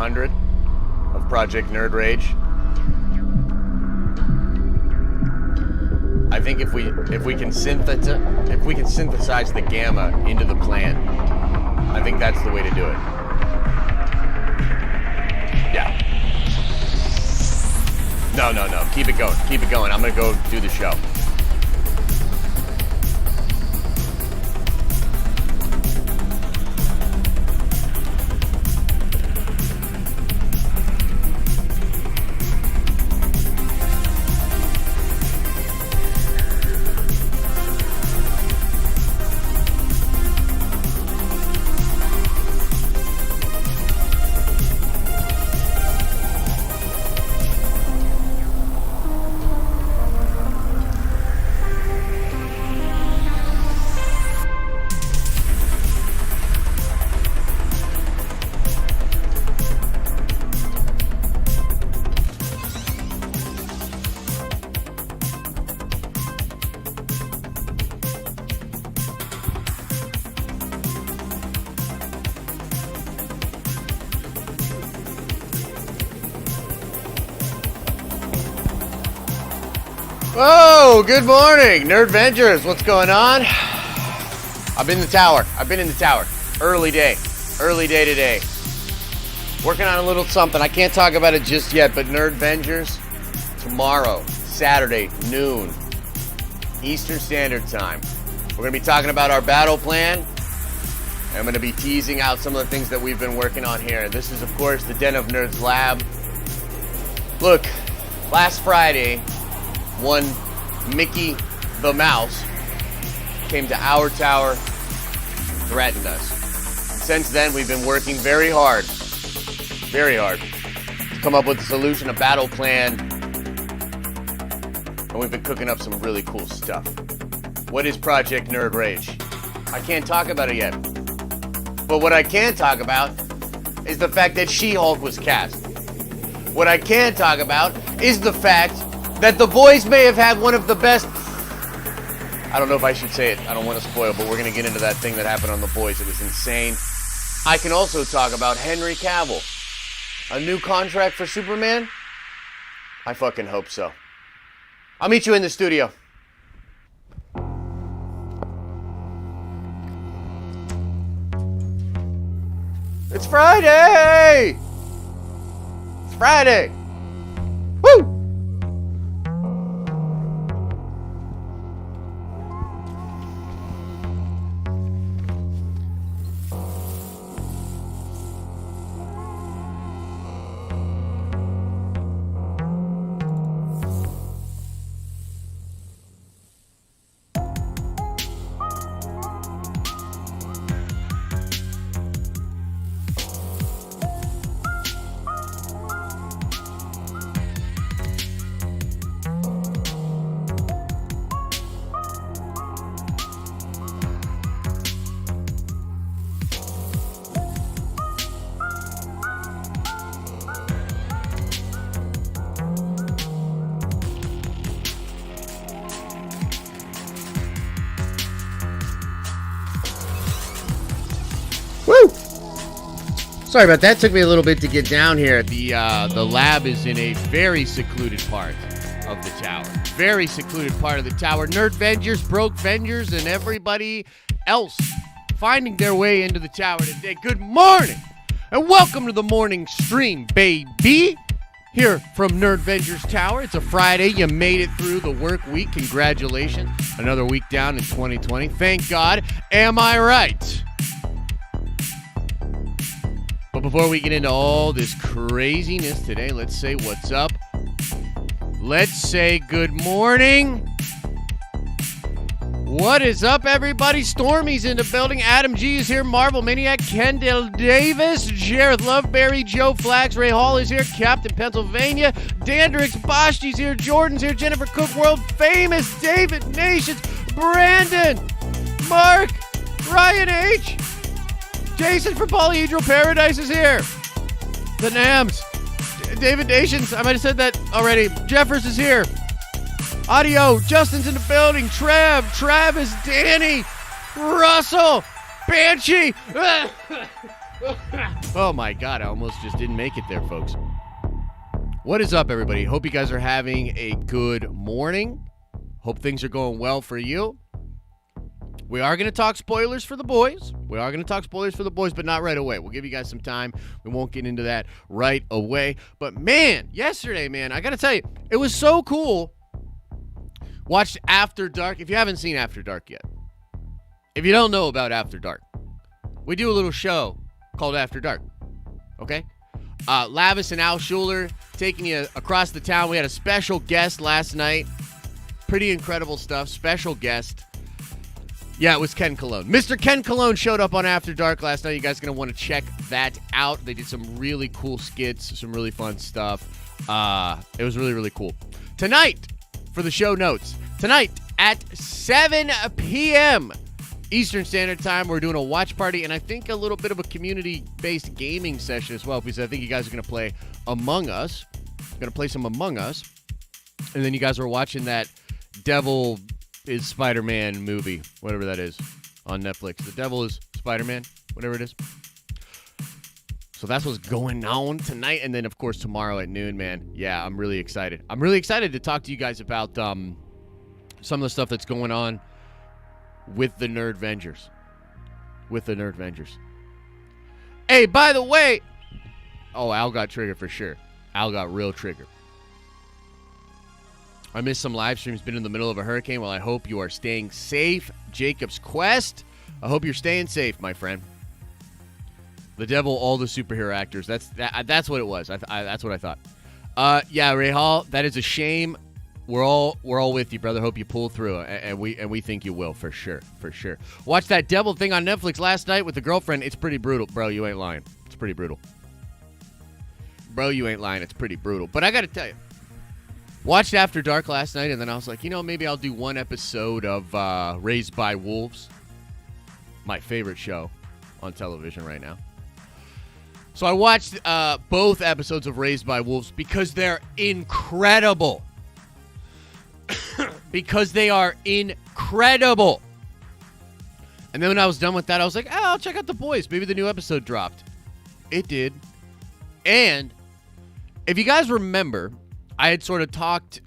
100 of Project Nerd Rage. I think if we can synthesize the gamma into the plan, I think that's the way to do it. Yeah. No. Keep it going. Keep it going. I'm gonna go do the show. Oh, good morning, Nerd Vengers. What's going on? I've been in the tower. Early day today. Working on a little something. I can't talk about it just yet, but Nerd Vengers, tomorrow, Saturday, noon, Eastern Standard Time. We're going to be talking about our battle plan. And I'm going to be teasing out some of the things that we've been working on here. This is, of course, the Den of Nerds Lab. Look, last Friday, one Mickey the Mouse came to our tower, threatened us. Since then, we've been working very hard to come up with a solution, a battle plan, and we've been cooking up some really cool stuff. What is Project Nerd Rage? I can't talk about it yet. But what I can talk about is the fact that She-Hulk was cast. What I can talk about is the fact that The Boys may have had one of the best... I don't know if I should say it. I don't want to spoil, but we're going to get into that thing that happened on The Boys. It was insane. I can also talk about Henry Cavill. A new contract for Superman? I fucking hope so. I'll meet you in the studio. It's Friday! It's Friday! Woo! Sorry about that. Took me a little bit to get down here. The lab is in a very secluded part of the tower. Very secluded part of the tower. Nerd Vengers, Broke Vengers, and everybody else finding their way into the tower today. Good morning, and welcome to the morning stream, baby. Here from Nerd Vengers Tower. It's a Friday. You made it through the work week. Congratulations. Another week down in 2020. Thank God. Am I right? But before we get into all this craziness today, let's say what's up. Let's say good morning. What is up, everybody? Stormy's in the building. Adam G is here. Marvel Maniac, Kendall Davis, Jared Loveberry, Joe Flax, Ray Hall is here. Captain Pennsylvania, Dandrix Bosch's here. Jordan's here. Jennifer Cook, world famous. David Nations, Brandon, Mark, Ryan H. Jason from Polyhedral Paradise is here. The Nams. David Nations. I might have said that already. Jeffers is here. Audio. Justin's in the building. Travis, Danny, Russell, Banshee. Oh my God, I almost just didn't make it there, folks. What is up, everybody? Hope you guys are having a good morning. Hope things are going well for you. We are going to talk spoilers for the boys. But not right away. We'll give you guys some time. We won't get into that right away. But man, yesterday, man, I got to tell you, it was so cool. Watched After Dark. If you haven't seen After Dark yet, if you don't know about After Dark, we do a little show called After Dark. Okay? Lavis and Al Schuler taking you across the town. We had a special guest last night. Pretty incredible stuff. Special guest. Yeah, it was Ken Cologne. Mr. Ken Cologne showed up on After Dark last night. You guys are going to want to check that out. They did some really cool skits, some really fun stuff. It was really, really cool. Tonight, for the show notes, tonight at 7 p.m. Eastern Standard Time, we're doing a watch party and I think a little bit of a community-based gaming session as well, because I think you guys are going to play Among Us. Going to play some Among Us. And then you guys are watching that Devil is Spider-Man movie, whatever that is, on Netflix. The Devil is Spider-Man, whatever it is. So that's what's going on tonight. And then, of course, tomorrow at noon, man. Yeah, I'm really excited. I'm really excited to talk to you guys about some of the stuff that's going on with the Nerd Vengers. Hey, by the way. Oh, Al got triggered for sure. Al got real triggered. I missed some live streams, been in the middle of a hurricane. Well, I hope you are staying safe. Jacob's Quest. I hope you're staying safe, my friend. The Devil, all the superhero actors. That's what it was. That's what I thought. Yeah, Ray Hall, that is a shame. We're all with you, brother. Hope you pull through, and we think you will for sure. Watch that Devil thing on Netflix last night with the girlfriend. It's pretty brutal, bro. You ain't lying. It's pretty brutal, bro. You ain't lying. It's pretty brutal. But I got to tell you, watched After Dark last night, and then I was like, maybe I'll do one episode of Raised by Wolves, my favorite show on television right now. So I watched both episodes of Raised by Wolves because they're incredible. Because they are incredible. And then when I was done with that, I was like, I'll check out The Boys. Maybe the new episode dropped. It did. And if you guys remember, I had sort of talked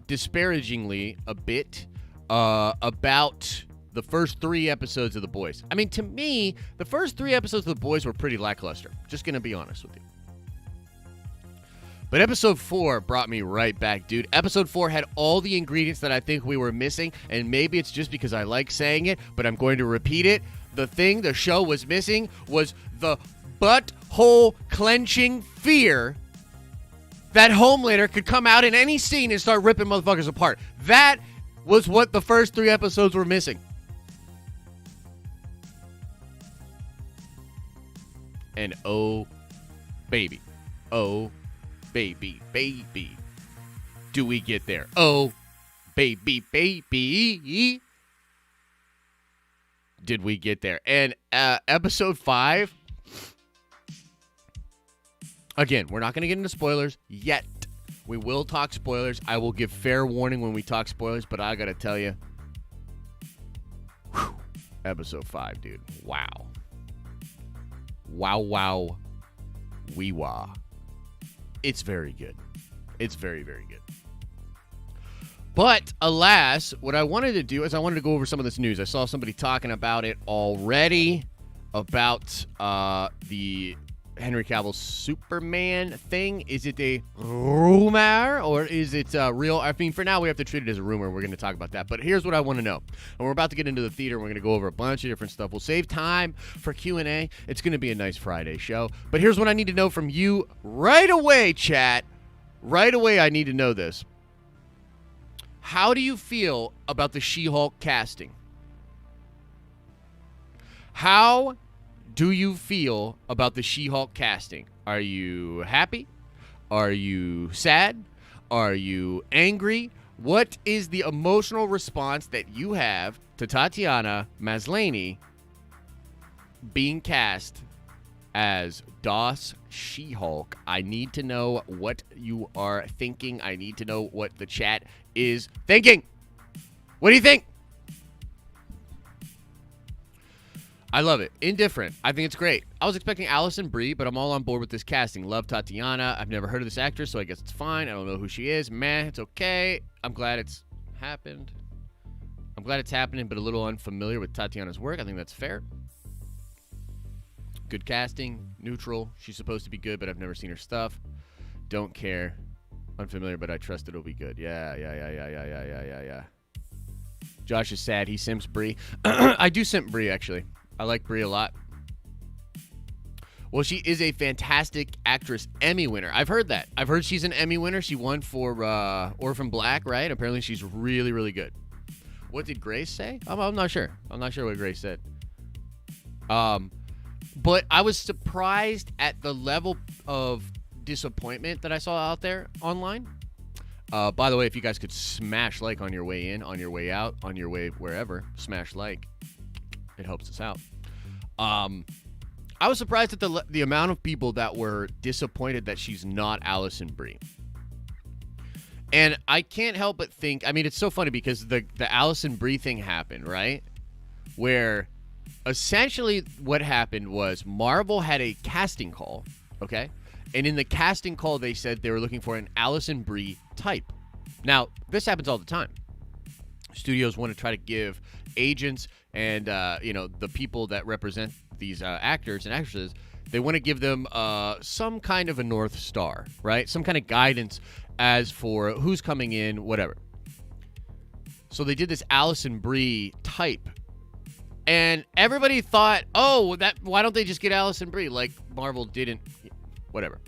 disparagingly a bit about the first 3 episodes of The Boys. I mean, to me, the first 3 episodes of The Boys were pretty lackluster. Just going to be honest with you. But episode 4 brought me right back, dude. Episode 4 had all the ingredients that I think we were missing, and maybe it's just because I like saying it, but I'm going to repeat it. The thing the show was missing was the butthole clenching fear that Homelander could come out in any scene and start ripping motherfuckers apart. That was what the first 3 episodes were missing. And oh, baby. Oh, baby. Do we get there? Oh, baby. Did we get there? And episode 5... Again, we're not going to get into spoilers yet. We will talk spoilers. I will give fair warning when we talk spoilers, but I got to tell you, episode 5, dude. Wow. Wee-wah. It's very good. It's very, very good. But, alas, what I wanted to do is I wanted to go over some of this news. I saw somebody talking about it already, about the Henry Cavill Superman thing. Is it a rumor or is it real? I mean, for now, we have to treat it as a rumor. We're going to talk about that. But here's what I want to know. And we're about to get into the theater. We're going to go over a bunch of different stuff. We'll save time for Q&A. It's going to be a nice Friday show. But here's what I need to know from you right away, chat. Right away, I need to know this. How do you feel about the She-Hulk casting? How do you feel about the She-Hulk casting? Are you happy? Are you sad? Are you angry? What is the emotional response that you have to Tatiana Maslany being cast as DOS She-Hulk? I need to know what you are thinking. I need to know what the chat is thinking. What do you think? I love it. Indifferent. I think it's great. I was expecting Allison Brie, but I'm all on board with this casting. Love Tatiana. I've never heard of this actress, so I guess it's fine. I don't know who she is. Meh, it's okay. I'm glad it's happened. I'm glad it's happening, but a little unfamiliar with Tatiana's work. I think that's fair. Good casting. Neutral. She's supposed to be good, but I've never seen her stuff. Don't care. Unfamiliar, but I trust it'll be good. Yeah. Josh is sad. He simps Brie. I do simp Brie, actually. I like Brie a lot. Well, she is a fantastic actress, Emmy winner. I've heard that. I've heard she's an Emmy winner. She won for Orphan Black, right? Apparently she's really, really good. What did Grace say? I'm not sure. I'm not sure what Grace said. But I was surprised at the level of disappointment that I saw out there online. By the way, if you guys could smash like on your way in, on your way out, on your way wherever, smash like. It helps us out. I was surprised at the amount of people that were disappointed that she's not Allison Brie. And I can't help but think, I mean, it's so funny because the Allison Brie thing happened, right? Where essentially what happened was Marvel had a casting call, okay? And in the casting call, they said they were looking for an Allison Brie type. Now, this happens all the time. Studios want to try to give agents and the people that represent these actors and actresses, they want to give them some kind of a North Star, right? Some kind of guidance as for who's coming in, whatever. So they did this Allison Brie type. And everybody thought, why don't they just get Allison Brie? Like Marvel didn't, whatever.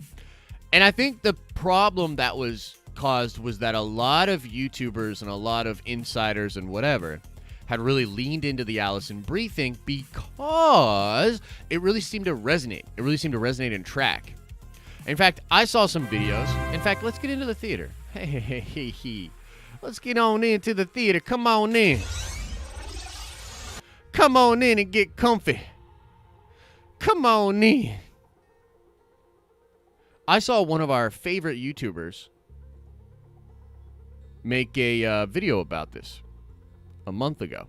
And I think the problem that was caused was that a lot of YouTubers and a lot of insiders and whatever had really leaned into the Allison Brie thing because it really seemed to resonate. It really seemed to resonate and track. In fact, I saw some videos. In fact, let's get into the theater. Hey. Let's get on into the theater. Come on in. Come on in and get comfy. Come on in. I saw one of our favorite YouTubers make a video about this a month ago.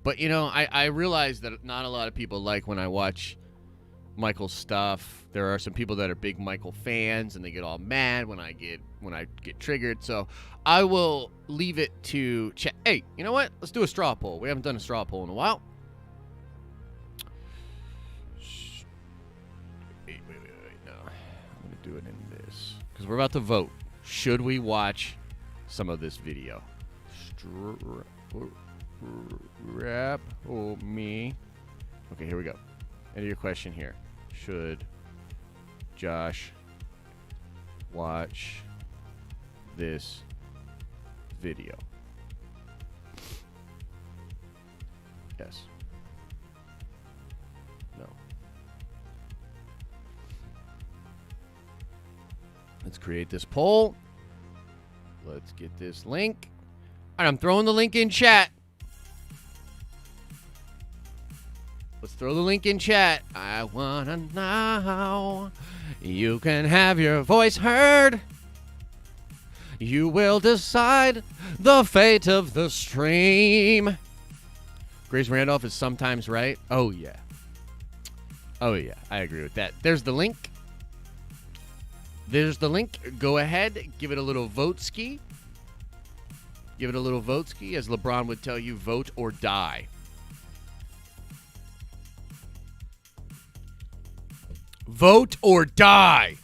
But, I realize that not a lot of people like when I watch Michael's stuff. There are some people that are big Michael fans, and they get all mad when I get triggered. So I will leave it to chat. Hey, you know what? Let's do a straw poll. We haven't done a straw poll in a while. Wait. No. I'm going to do it in this. Because we're about to vote. Should we watch some of this video? Me. Okay, here we go. Enter your question here. Should Josh watch this video? Yes. No. Let's create this poll. Let's get this link. All right, I'm throwing the link in chat. Let's throw the link in chat. I wanna know. You can have your voice heard. You will decide the fate of the stream. Grace Randolph is sometimes right. Oh, yeah. I agree with that. There's the link. Go ahead. Give it a little vote-ski. As LeBron would tell you, vote or die. Vote or die.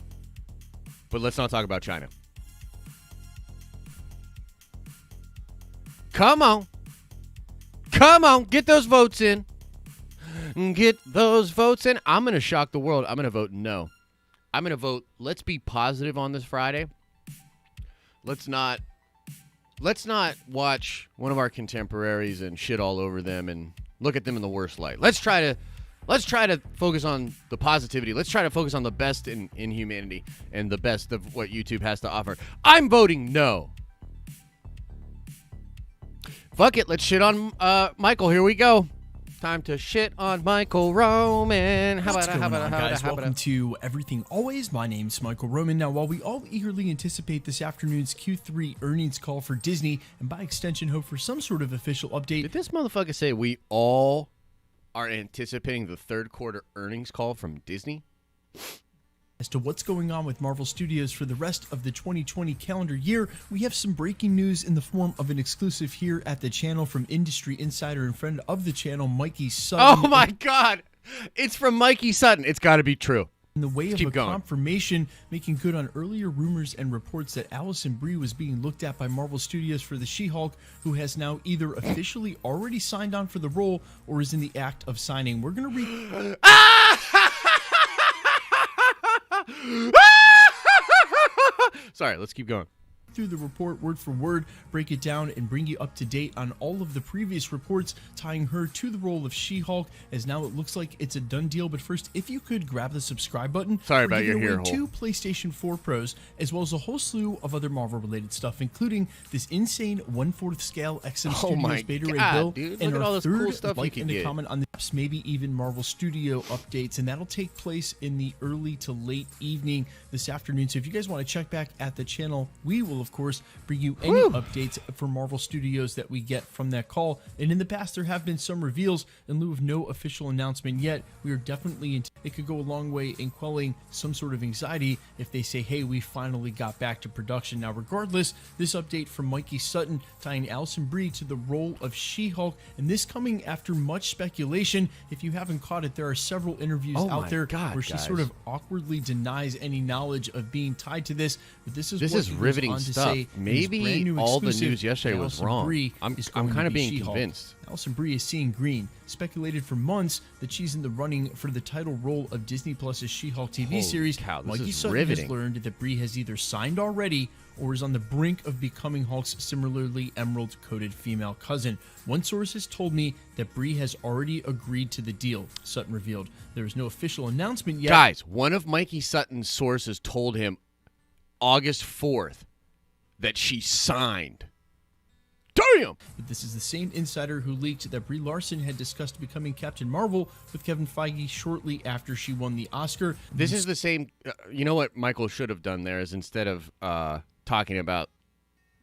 But let's not talk about China. Come on. Get those votes in. I'm going to shock the world. I'm going to vote no. I'm going to vote let's be positive on this Friday. Let's not watch one of our contemporaries and shit all over them and look at them in the worst light. Let's try to focus on the positivity. Let's try to focus on the best in humanity and the best of what YouTube has to offer. I'm voting no. Fuck it. Let's shit on Michael. Here we go. Time to shit on Michael Roman. What's going on, guys? Welcome to Everything Always. My name's Michael Roman. Now, while we all eagerly anticipate this afternoon's Q3 earnings call for Disney, and by extension hope for some sort of official update... Did this motherfucker say we all are anticipating the third quarter earnings call from Disney? As to what's going on with Marvel Studios for the rest of the 2020 calendar year, we have some breaking news in the form of an exclusive here at the channel from industry insider and friend of the channel, Mikey Sutton. Oh my God! It's from Mikey Sutton. It's got to be true. In the way of a confirmation, making good on earlier rumors and reports that Alison Brie was being looked at by Marvel Studios for the She-Hulk, who has now either officially already signed on for the role or is in the act of signing. We're going to read... Sorry, let's keep going. Through the report word for word, break it down, and bring you up to date on all of the previous reports tying her to the role of She-Hulk, as now it looks like it's a done deal. But first, if you could grab the subscribe button. Sorry about your ear hole. 2 PlayStation 4 Pros, as well as a whole slew of other Marvel-related stuff, including this insane 1/4 scale XM Studios Beta Ray build, dude. and Look at all this cool stuff you can and a get. comment on the apps, maybe even Marvel Studio updates, and that'll take place in the early to late evening this afternoon. So if you guys want to check back at the channel, we will of course bring you any updates for Marvel Studios that we get from that call. And in the past, there have been some reveals in lieu of no official announcement yet. We are definitely it could go a long way in quelling some sort of anxiety if they say, hey, we finally got back to production. Now, regardless, this update from Mikey Sutton tying Alison Brie to the role of She-Hulk, and this coming after much speculation. If you haven't caught it, there are several interviews out there where she sort of awkwardly denies any knowledge of being tied to this. But this is riveting stuff. Maybe all the news yesterday was wrong. I'm kind of being convinced. Alison Brie is seeing green. Speculated for months that she's in the running for the title role of Disney Plus's She-Hulk TV series. Mikey Sutton has learned that Brie has either signed already or is on the brink of becoming Hulk's similarly emerald-coated female cousin. One source has told me that Brie has already agreed to the deal, Sutton revealed. There is no official announcement yet. Guys, one of Mikey Sutton's sources told him August 4th that she signed. Damn! But this is the same insider who leaked that Brie Larson had discussed becoming Captain Marvel with Kevin Feige shortly after she won the Oscar. This is the same... you know what Michael should have done there is instead of talking about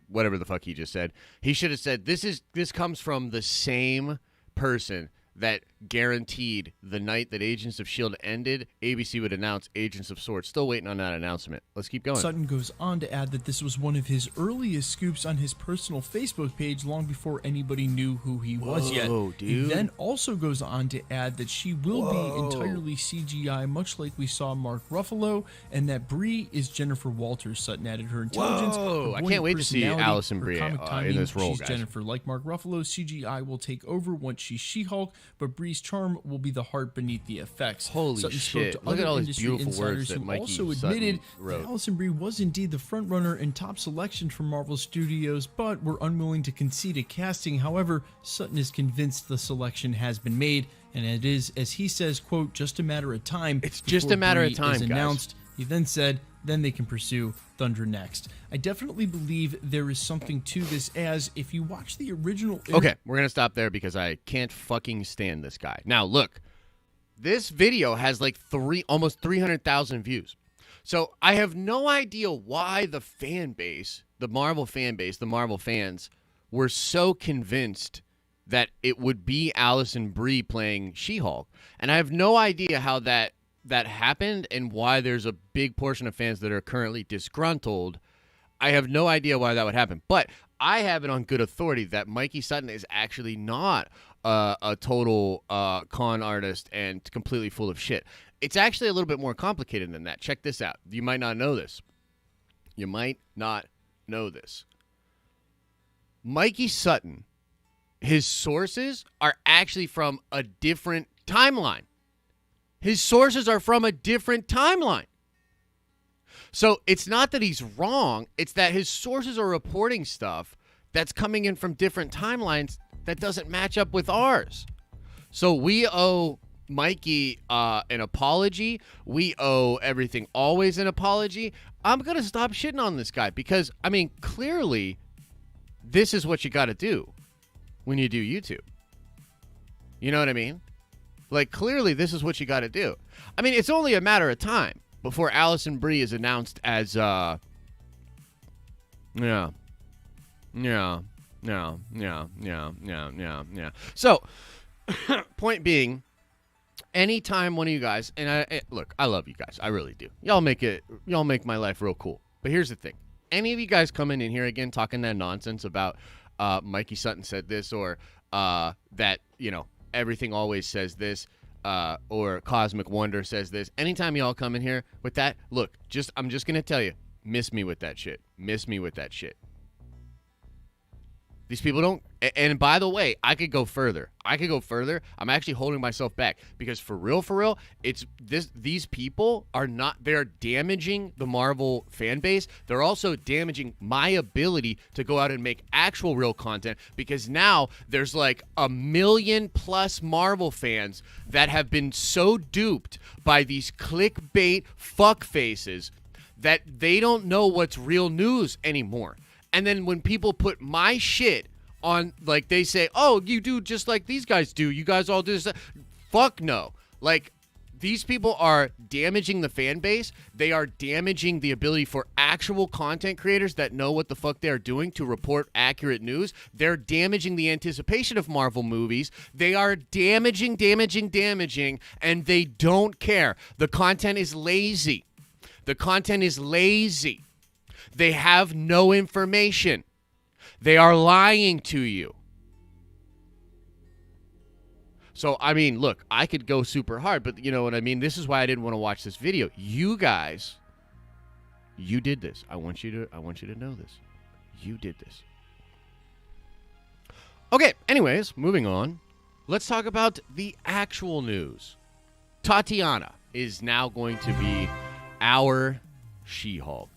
whatever the fuck he just said, he should have said, this comes from the same person that guaranteed the night that Agents of S.H.I.E.L.D. ended, ABC would announce Agents of S.W.O.R.D. Still waiting on that announcement. Let's keep going. Sutton goes on to add that this was one of his earliest scoops on his personal Facebook page long before anybody knew who he was yet. Dude. He then also goes on to add that she will be entirely CGI, much like we saw Mark Ruffalo, and that Brie is Jennifer Walters. Sutton added her intelligence. I can't wait to see Alison Brie in this role, she's guys. Jennifer. Like Mark Ruffalo, CGI will take over once she's She-Hulk, but Brie's charm will be the heart beneath the effects. Holy Sutton shit. spoke to Look at other all these industry beautiful words insiders that who Mikey also Sutton admitted wrote. that Alison Brie was indeed the frontrunner and top selection for Marvel Studios, but were unwilling to concede a casting. However, Sutton is convinced the selection has been made, and it is, as he says, quote, just a matter of time. It's just a matter of time, guys. Announced. He then said, then they can pursue Thunder next. I definitely believe there is something to this, as if you watch the original... Okay, we're going to stop there because I can't fucking stand this guy. Now, look, this video has like almost 300,000 views. So I have no idea why the fan base, the Marvel fan base, the Marvel fans, were so convinced that it would be Alison Brie playing She-Hulk. And I have no idea how that happened and why there's a big portion of fans that are currently disgruntled. I have no idea why that would happen. But I have it on good authority that Mikey Sutton is actually not a total con artist and completely full of shit. It's actually a little bit more complicated than that. Check this out. You might not know this. You might not know this. Mikey Sutton, his sources are actually from a different timeline. His sources are from a different timeline. So it's not that he's wrong. It's that his sources are reporting stuff that's coming in from different timelines that doesn't match up with ours. So we owe Mikey an apology. We owe Everything Always an apology. I'm going to stop shitting on this guy because, I mean, clearly this is what you got to do when you do YouTube. You know what I mean? Like, clearly, this is what you got to do. I mean, it's only a matter of time before Allison Brie is announced as, yeah. So, point being, anytime one of you guys, and look, I love you guys. I really do. Y'all make my life real cool. But here's the thing. Any of you guys coming in here again talking that nonsense about Mikey Sutton said this, or that, everything always says this, or Cosmic Wonder says this. Anytime y'all come in here with that, look, I'm just going to tell you, miss me with that shit. Miss me with that shit. These people don't, and by the way, I could go further. I'm actually holding myself back because for real, these people are not, they're damaging the Marvel fan base. They're also damaging my ability to go out and make actual real content, because now there's like 1 million plus Marvel fans that have been so duped by these clickbait fuck faces that they don't know what's real news anymore. And then when people put my shit on, like, they say, oh, you do just like these guys do. You guys all do this. Fuck no. Like, these people are damaging the fan base. They are damaging the ability for actual content creators that know what the fuck they're doing to report accurate news. They're damaging the anticipation of Marvel movies. They are damaging, and they don't care. The content is lazy. They have no information. They are lying to you. So, I mean, look, I could go super hard, but you know what I mean? This is why I didn't want to watch this video. You guys, you did this. I want you to know this. You did this. Okay, anyways, moving on. Let's talk about the actual news. Tatiana is now going to be our She-Hulk.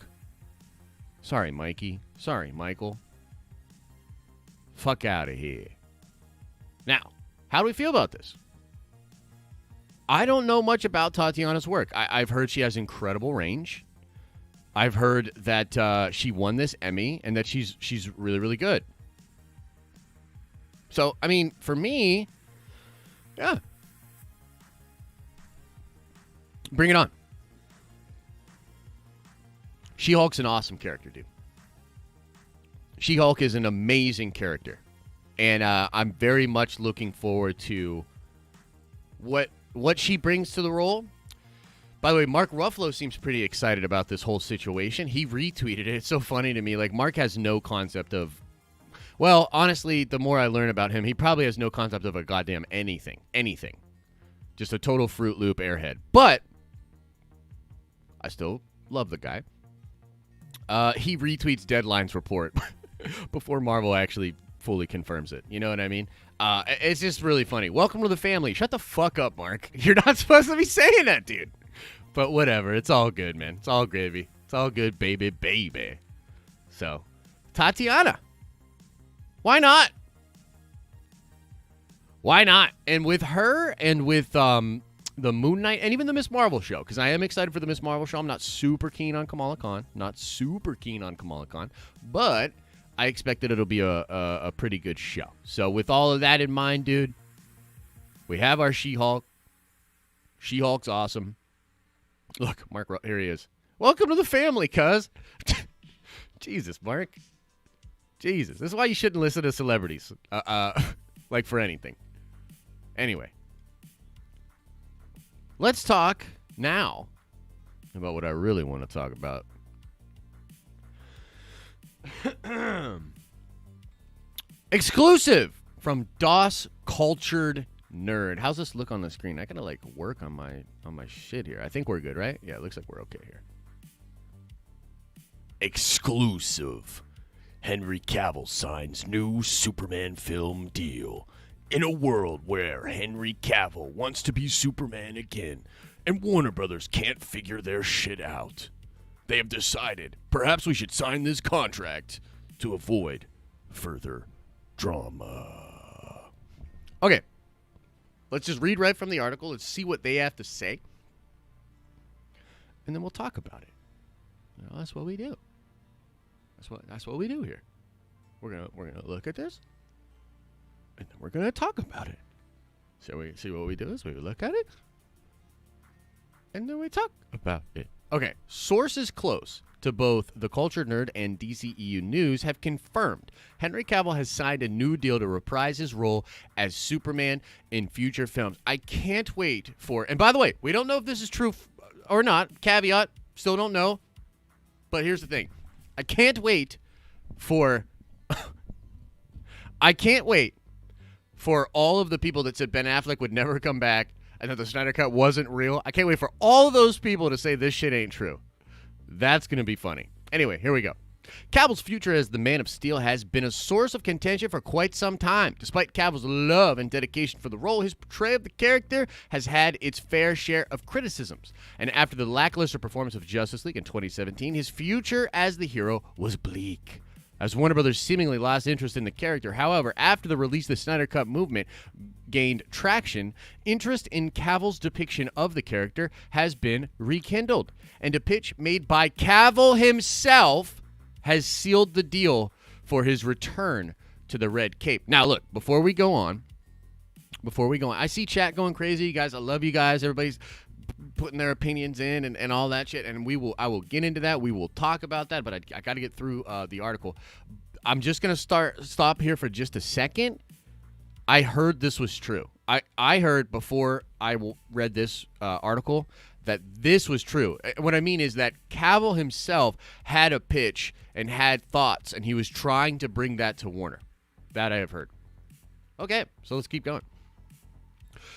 Sorry, Mikey. Sorry, Michael. Fuck out of here. Now, how do we feel about this? I don't know much about Tatiana's work. I've heard she has incredible range. I've heard that she won this Emmy and that she's really, really good. So, I mean, for me, yeah. Bring it on. She-Hulk's an awesome character, dude. She-Hulk is an amazing character. And I'm very much looking forward to what she brings to the role. By the way, Mark Ruffalo seems pretty excited about this whole situation. He retweeted it. It's so funny to me. Like, Mark has no concept of... Well, honestly, the more I learn about him, he probably has no concept of a goddamn anything. Anything. Just a total Fruit Loop airhead. But I still love the guy. He retweets Deadline's report before Marvel actually fully confirms it. You know what I mean? It's just really funny. Welcome to the family. Shut the fuck up, Mark. You're not supposed to be saying that, dude. But whatever. It's all good, man. It's all gravy. It's all good, baby. So, Tatiana. Why not? Why not? And with her and with the Moon Knight and even the Miss Marvel show, because I am excited for the Miss Marvel show. I'm not super keen on Kamala Khan. But I expect that it'll be a pretty good show. So with all of that in mind, dude, we have our She-Hulk. She-Hulk's awesome. Look, Mark, here he is. Welcome to the family, cuz. Jesus, Mark. Jesus. This is why you shouldn't listen to celebrities. Like for anything. Anyway. Let's talk now about what I really want to talk about. Exclusive from DOS Cultured Nerd. How's this look on the screen? I gotta like work on my shit here. I think we're good, right? Yeah, it looks like we're okay here. Exclusive. Henry Cavill signs new Superman film deal. In a world where Henry Cavill wants to be Superman again, and Warner Brothers can't figure their shit out, they have decided perhaps we should sign this contract to avoid further drama. Okay, let's just read right from the article. Let's see what they have to say, and then we'll talk about it. You know, that's what we do. That's what we do here. We're gonna look at this. And then we're going to talk about it. So we see what we do is we look at it, and then we talk about it. Okay, sources close to both The Cultured Nerd and DCEU News have confirmed Henry Cavill has signed a new deal to reprise his role as Superman in future films. I can't wait for, and by the way, we don't know if this is true or not. Caveat, still don't know. But here's the thing. I can't wait for all of the people that said Ben Affleck would never come back and that the Snyder Cut wasn't real. I can't wait for all of those people to say this shit ain't true. That's going to be funny. Anyway, here we go. Cavill's future as the Man of Steel has been a source of contention for quite some time. Despite Cavill's love and dedication for the role, his portrayal of the character has had its fair share of criticisms. And after the lackluster performance of Justice League in 2017, his future as the hero was bleak, as Warner Brothers seemingly lost interest in the character. However, after the release of the Snyder Cut movement gained traction, interest in Cavill's depiction of the character has been rekindled. And a pitch made by Cavill himself has sealed the deal for his return to the red cape. Now, look, before we go on, I see chat going crazy. You guys, I love you guys. Everybody's putting their opinions in and all that shit, and I will get into that. We will talk about that, but I got to get through the article. I'm just going to stop here for just a second. I heard this was true. I heard before I read this article that this was true. What I mean is that Cavill himself had a pitch and had thoughts, and he was trying to bring that to Warner. That I have heard. Okay, so let's keep going.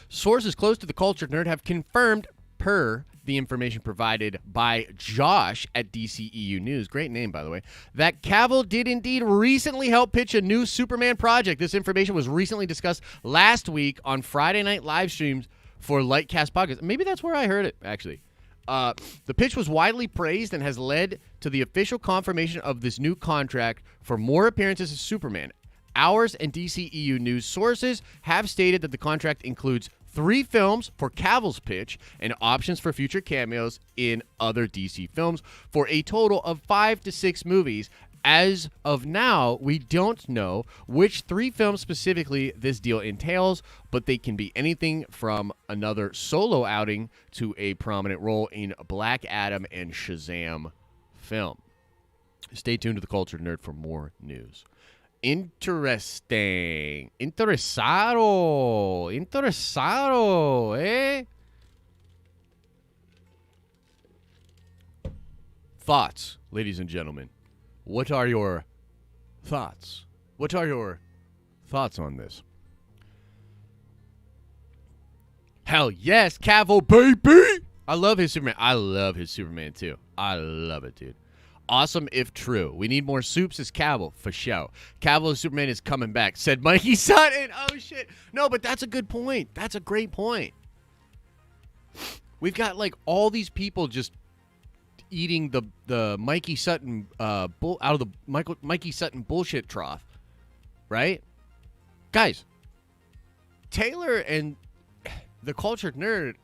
Sources close to The Cultured Nerd have confirmed, per the information provided by Josh at DCEU News, great name, by the way, that Cavill did indeed recently help pitch a new Superman project. This information was recently discussed last week on Friday night live streams for Lightcast Podcast. Maybe that's where I heard it, actually. The pitch was widely praised and has led to the official confirmation of this new contract for more appearances as Superman. Ours and DCEU News sources have stated that the contract includes 3 films for Cavill's pitch and options for future cameos in other DC films for a total of 5 to 6 movies. As of now, we don't know which 3 films specifically this deal entails, but they can be anything from another solo outing to a prominent role in Black Adam and Shazam film. Stay tuned to The Cultured Nerd for more news. Interesting. Interesado, eh? Thoughts, ladies and gentlemen. What are your thoughts? What are your thoughts on this? Hell yes, Cavill, baby! I love his Superman. I love his Superman, too. I love it, dude. Awesome if true. We need more soups as Cavill, for sure. Cavill as Superman is coming back, said Mikey Sutton. Oh, shit. No, but that's a good point. That's a great point. We've got, like, all these people just eating the Mikey Sutton out of the Mikey Sutton bullshit trough, right? Guys, Taylor and The Cultured Nerd,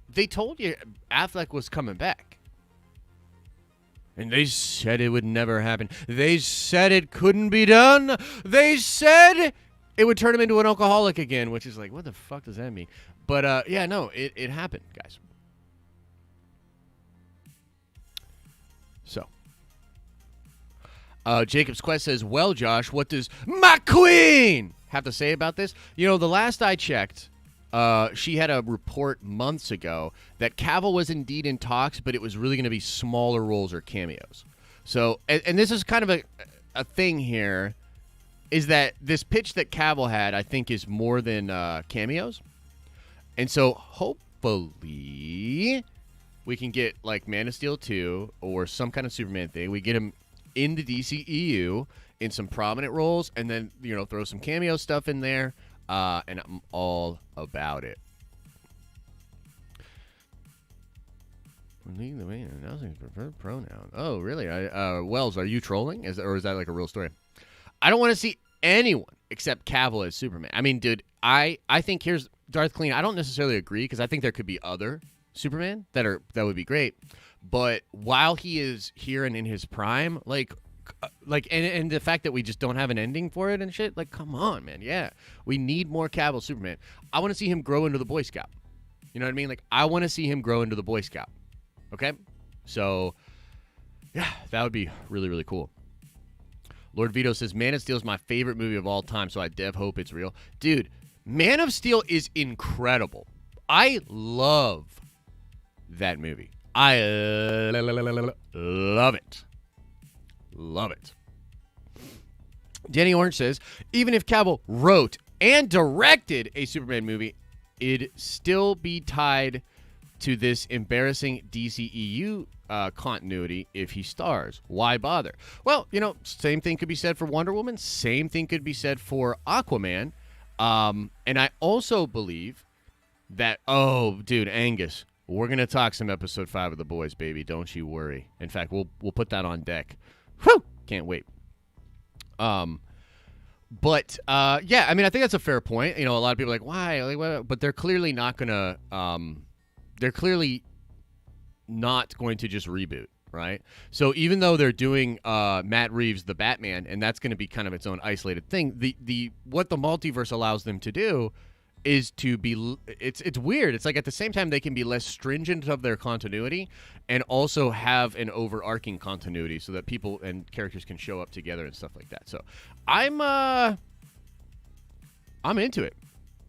they told you Affleck was coming back. And they said it would never happen. They said it couldn't be done. They said it would turn him into an alcoholic again, which is like, what the fuck does that mean? But, yeah, no, it happened, guys. So, Jacob's Quest says, well, Josh, what does McQueen have to say about this? You know, the last I checked, she had a report months ago that Cavill was indeed in talks, but it was really going to be smaller roles or cameos. So, and this is kind of a thing here, is that this pitch that Cavill had, I think, is more than cameos. And so, hopefully, we can get, like, Man of Steel 2 or some kind of Superman thing. We get him in the DCEU in some prominent roles and then, you know, throw some cameo stuff in there. And I'm all about it. Announcing preferred pronoun. Oh, really? Wells, are you trolling? Or is that like a real story? I don't want to see anyone except Cavill as Superman. I mean, dude, I think here's Darth Clean. I don't necessarily agree because I think there could be other Superman that would be great. But while he is here and in his prime, like, like, and the fact that we just don't have an ending for it and shit. Like, come on, man. Yeah, we need more Cavill Superman. I want to see him grow into the Boy Scout. You know what I mean? Like, I want to see him grow into the Boy Scout. Okay, so yeah, that would be really, really cool. Lord Vito says, Man of Steel is my favorite movie of all time, so I dev hope it's real. Dude, Man of Steel is incredible. I love that movie. I love it. Love it. Danny Orange says, even if Cavill wrote and directed a Superman movie, it'd still be tied to this embarrassing DCEU continuity if he stars. Why bother? Well, you know, same thing could be said for Wonder Woman. Same thing could be said for Aquaman. And I also believe that, oh, dude, Angus, we're going to talk some episode 5 of The Boys, baby. Don't you worry. In fact, we'll put that on deck. Whew! Can't wait. But yeah, I mean, I think that's a fair point. You know, a lot of people are like, why? Like, what? But they're clearly not going to just reboot, right? So even though they're doing Matt Reeves' The Batman, and that's going to be kind of its own isolated thing, the what the multiverse allows them to do is to be, it's weird. It's like at the same time they can be less stringent of their continuity and also have an overarching continuity so that people and characters can show up together and stuff like that. So I'm into it.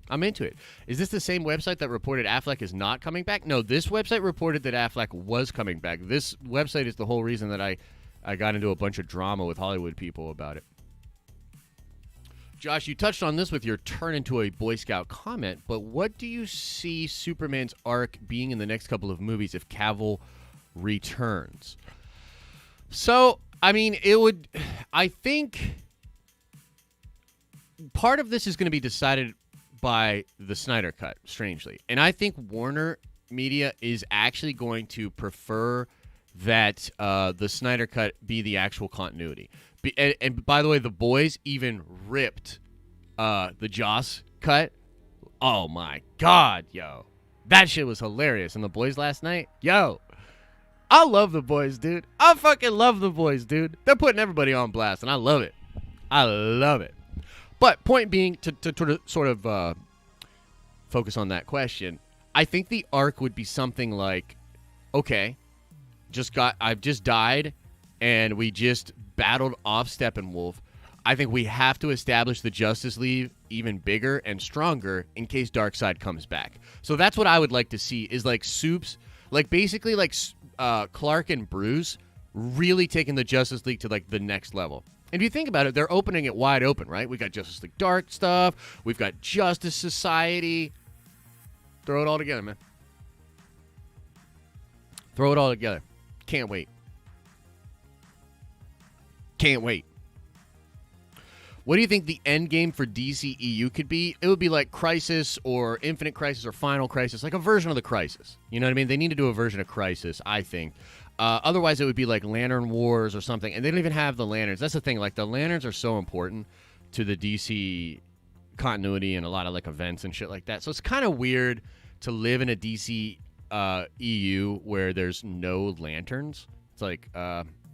I'm into it. Is this the same website that reported Affleck is not coming back? No, this website reported that Affleck was coming back. This website is the whole reason that I got into a bunch of drama with Hollywood people about it. Josh, you touched on this with your turn into a Boy Scout comment, but what do you see Superman's arc being in the next couple of movies if Cavill returns? So, I mean, I think part of this is going to be decided by the Snyder Cut, strangely. And I think Warner Media is actually going to prefer that the Snyder Cut be the actual continuity. And by the way, The Boys even ripped the Joss cut. Oh, my God, yo. That shit was hilarious. And The Boys last night, yo. I love The Boys, dude. I fucking love The Boys, dude. They're putting everybody on blast, and I love it. I love it. But point being, to sort of focus on that question, I think the arc would be something like, okay, I've just died, and we just battled off Steppenwolf. I think we have to establish the Justice League even bigger and stronger in case Darkseid comes back. So that's what I would like to see is like Supes, like basically like Clark and Bruce really taking the Justice League to like the next level. And if you think about it, they're opening it wide open, right? We got Justice League Dark stuff. We've got Justice Society. Throw it all together, man. Throw it all together. Can't wait. Can't wait. What do you think the end game for DCEU could be? It would be like Crisis or Infinite Crisis or Final Crisis, like a version of the Crisis. You know what I mean? They need to do a version of Crisis, I think. Otherwise, it would be like Lantern Wars or something. And they don't even have the Lanterns. That's the thing. Like, the Lanterns are so important to the DC continuity and a lot of, like, events and shit like that. So it's kind of weird to live in a DC EU where there's no Lanterns. It's like,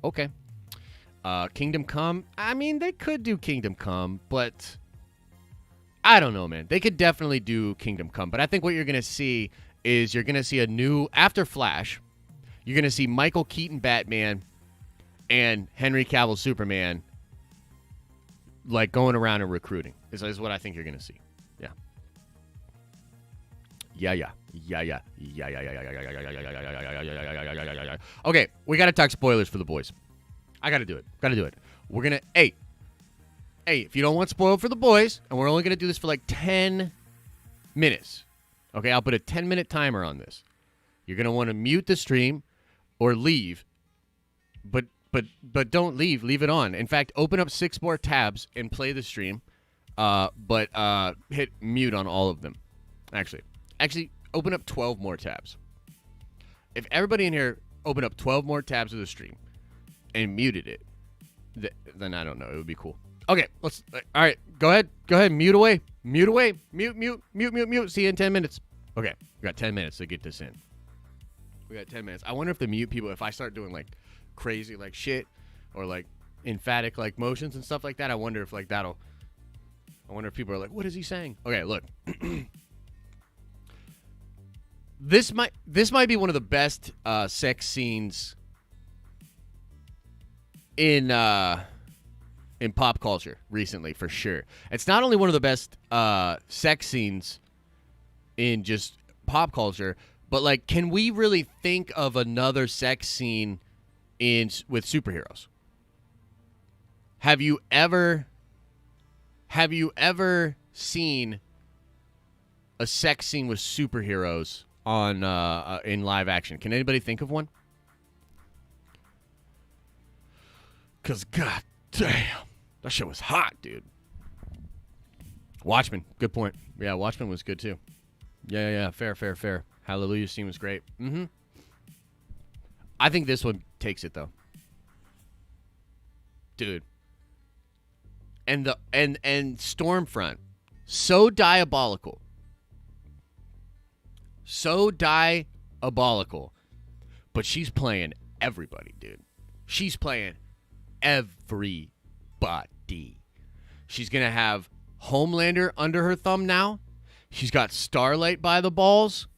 okay. Kingdom Come. I mean, they could do Kingdom Come, but I don't know, man. They could definitely do Kingdom Come. But I think what you're going to see is you're going to see a new, after Flash, you're going to see Michael Keaton Batman and Henry Cavill Superman like going around and recruiting. Is what I think you're going to see. Yeah. Okay, we got to talk spoilers for The Boys. I got to do it. We're going to, hey, if you don't want spoiled for The Boys, and we're only going to do this for like 10 minutes. Okay, I'll put a 10-minute timer on this. You're going to want to mute the stream or leave, but don't leave. Leave it on. In fact, open up 6 more tabs and play the stream, but hit mute on all of them. Actually, open up 12 more tabs. If everybody in here opened up 12 more tabs of the stream and muted it, then I don't know. It would be cool. Okay, all right, go ahead, mute away. Mute. See you in 10 minutes. Okay, we got 10 minutes to get this in. We got 10 minutes. I wonder if the mute people, if I start doing like crazy like shit or like emphatic like motions and stuff like that. I wonder if people are like, what is he saying? Okay, look. This might be one of the best sex scenes in pop culture recently, for sure. It's not only one of the best sex scenes in just pop culture, but like, can we really think of another sex scene with superheroes? Have you ever seen a sex scene with superheroes on in live action? Can anybody think of one? Because god damn, that shit was hot, dude. Watchmen, good point. Yeah, Watchmen was good too. Yeah. Fair. Hallelujah scene was great. Mm-hmm. I think this one takes it though, dude. And Stormfront, so diabolical, but she's playing everybody, dude. She's playing everybody. She's gonna have Homelander under her thumb now. She's got Starlight by the balls.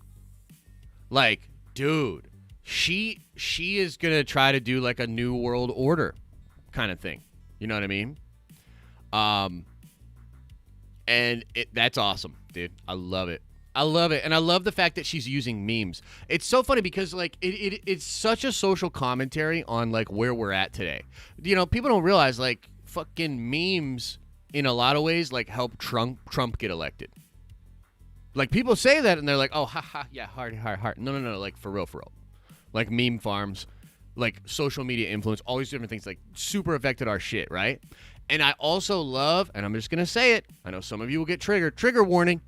Like, dude, she is gonna try to do like a New World Order kind of thing. You know what I mean? And that's awesome, dude. I love it. And I love the fact that she's using memes. It's so funny because like it's such a social commentary on like where we're at today. You know, people don't realize like fucking memes in a lot of ways like help Trump get elected. Like, people say that and they're like, oh, haha, yeah, heart. No, like for real. Like meme farms, like social media influence, all these different things like super affected our shit, right? And I also love, and I'm just going to say it, I know some of you will get triggered. Trigger warning.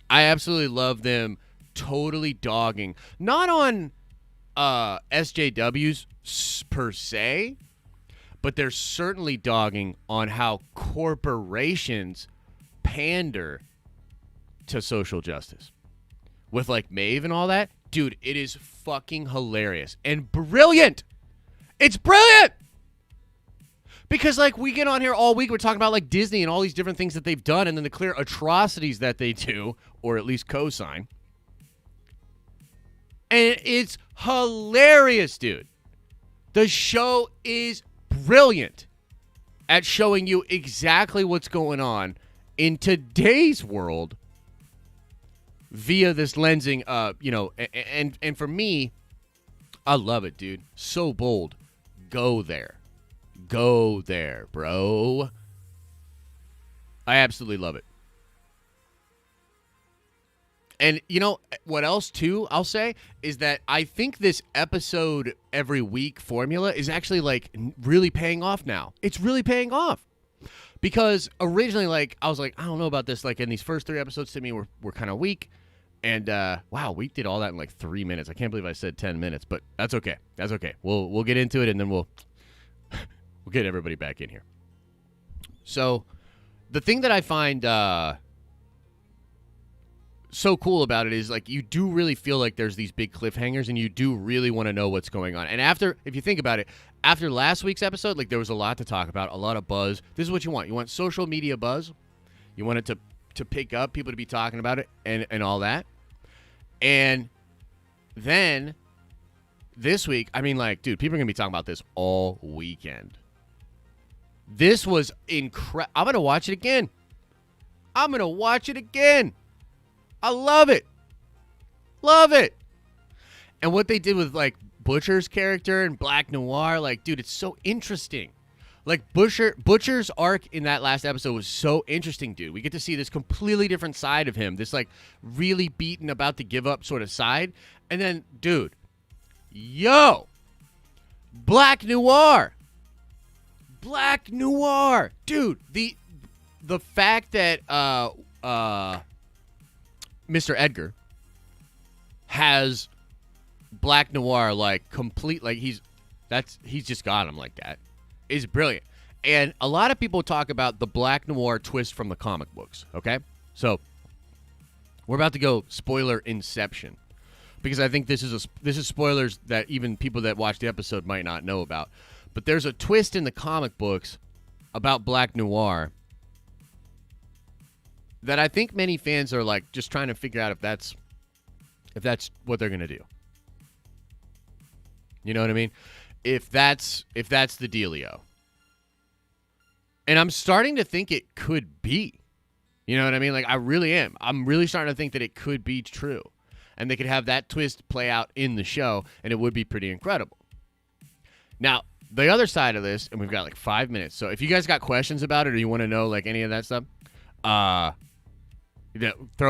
I absolutely love them totally dogging, not on SJWs per se, but they're certainly dogging on how corporations pander to social justice. With like Maeve and all that. Dude, it is fucking hilarious and brilliant. It's brilliant! Because, like, we get on here all week, we're talking about, like, Disney and all these different things that they've done and then the clear atrocities that they do, or at least co-sign. And it's hilarious, dude. The show is brilliant at showing you exactly what's going on in today's world via this lensing, and for me, I love it, dude. So bold. Go there, bro. I absolutely love it. And you know what else, too, I'll say, is that I think this episode every week formula is actually, like, really paying off now. It's really paying off. Because originally, like, I was like, I don't know about this. Like, in these first 3 episodes to me were kind of weak. And, wow, we did all that in, like, 3 minutes. I can't believe I said 10 minutes, but that's okay. That's okay. We'll get into it, and then we'll get everybody back in here. So, the thing that I find so cool about it is, like, you do really feel like there's these big cliffhangers, and you do really want to know what's going on. And if you think about it, after last week's episode, like, there was a lot to talk about, a lot of buzz. This is what you want. You want social media buzz. You want it to pick up, people to be talking about it, and all that. And then this week, I mean, like, dude, people are going to be talking about this all weekend. This was incredible. I'm going to watch it again. I love it. And what they did with, like, Butcher's character and Black Noir, like, dude, it's so interesting. Like, Butcher's arc in that last episode was so interesting, dude. We get to see this completely different side of him. This, like, really beaten, about to give up sort of side. And then, dude, Black Noir. Dude, the fact that Mr. Edgar has Black Noir, like, complete, like, he's just got him like that, is brilliant. And a lot of people talk about the Black Noir twist from the comic books, okay? So, we're about to go spoiler inception. because I think this is spoilers that even people that watch the episode might not know about. But there's a twist in the comic books about Black Noir that I think many fans are like just trying to figure out if that's what they're gonna do. You know what I mean? If that's the dealio. And I'm starting to think it could be. You know what I mean? Like, I really am. I'm really starting to think that it could be true. And they could have that twist play out in the show, and it would be pretty incredible. Now, the other side of this, and we've got like 5 minutes. So if you guys got questions about it or you want to know like any of that stuff, throw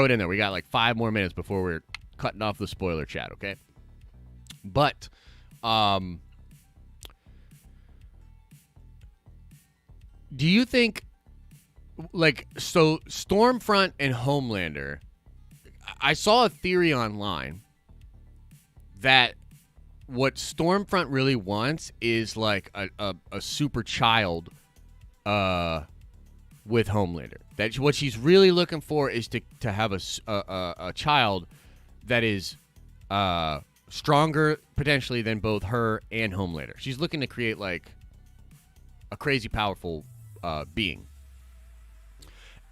it in there. We got like 5 more minutes before we're cutting off the spoiler chat, okay? But do you think, like, so Stormfront and Homelander, I saw a theory online that what Stormfront really wants is like a super child with Homelander. That what she's really looking for is to have a child that is stronger potentially than both her and Homelander. She's looking to create like a crazy powerful being.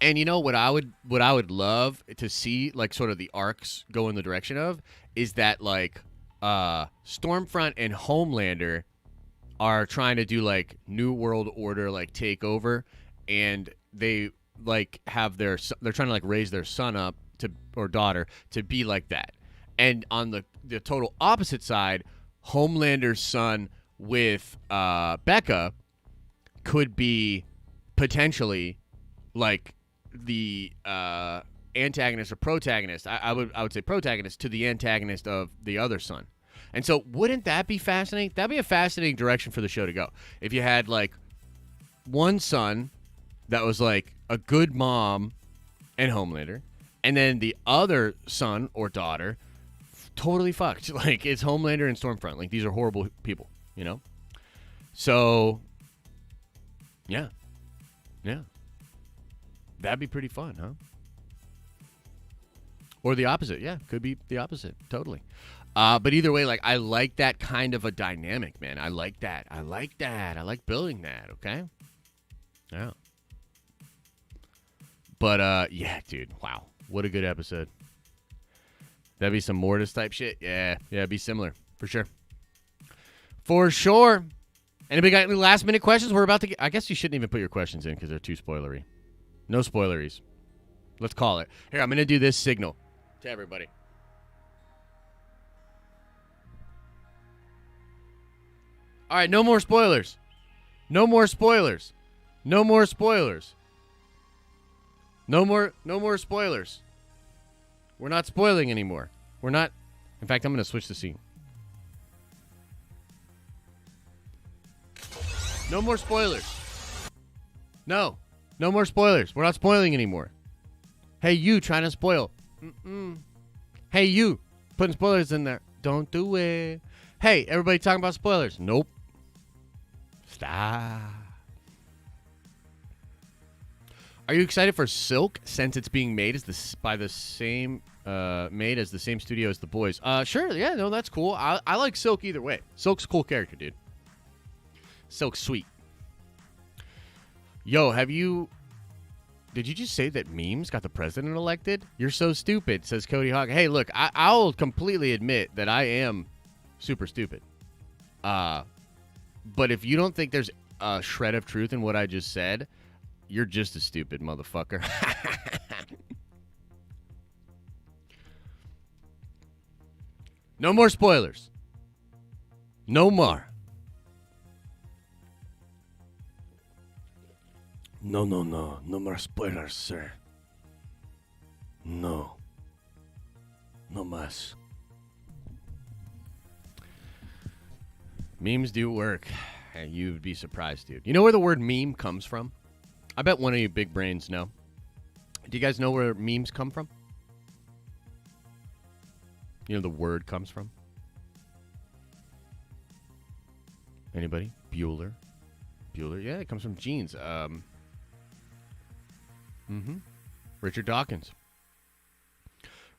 And you know what I would love to see, like, sort of the arcs go in the direction of, is that like Stormfront and Homelander are trying to do like New World Order like takeover, and they like have they're trying to like raise their son up to, or daughter, to be like that. And on the total opposite side, Homelander's son with Becca could be potentially like the antagonist or protagonist. I would say protagonist to the antagonist of the other son. And so wouldn't that be fascinating? That'd be a fascinating direction for the show to go. If you had like one son that was like a good mom and Homelander, and then the other son or daughter totally fucked. Like, it's Homelander and Stormfront. Like, these are horrible people, you know? So, yeah. Yeah. That'd be pretty fun, huh? Or the opposite. Yeah, could be the opposite. Totally. But either way, like, I like that kind of a dynamic, man. I like that. I like building that, okay? Yeah. But, yeah, dude. Wow. What a good episode. That'd be some Mortis type shit. Yeah, it'd be similar. For sure. For sure. Anybody got any last minute questions? We're about to get... I guess you shouldn't even put your questions in because they're too spoilery. No spoileries. Let's call it. Here, I'm going to do this signal to everybody. All right, no more spoilers. No more spoilers. No more spoilers. No more spoilers. We're not spoiling anymore. We're not. In fact, I'm going to switch the scene. No more spoilers. No more spoilers. We're not spoiling anymore. Hey, you trying to spoil. Hey, you putting spoilers in there. Don't do it. Hey, everybody talking about spoilers. Nope. Stop. Are you excited for Silk since it's being made by the same made as the same studio as The Boys? Sure. Yeah, no, that's cool. I like Silk either way. Silk's a cool character, dude. Silk's sweet. Yo, did you just say that memes got the president elected? You're so stupid, says Cody Hawk. Hey, look, I'll completely admit that I am super stupid. But if you don't think there's a shred of truth in what I just said, you're just a stupid motherfucker. No more spoilers. No more. No more spoilers, sir. No mas. Memes do work. Hey, you'd be surprised, dude. You know where the word meme comes from? I bet one of you big brains know. Do you guys know where memes come from? You know the word comes from? Anybody? Bueller? Yeah, it comes from genes. Richard Dawkins.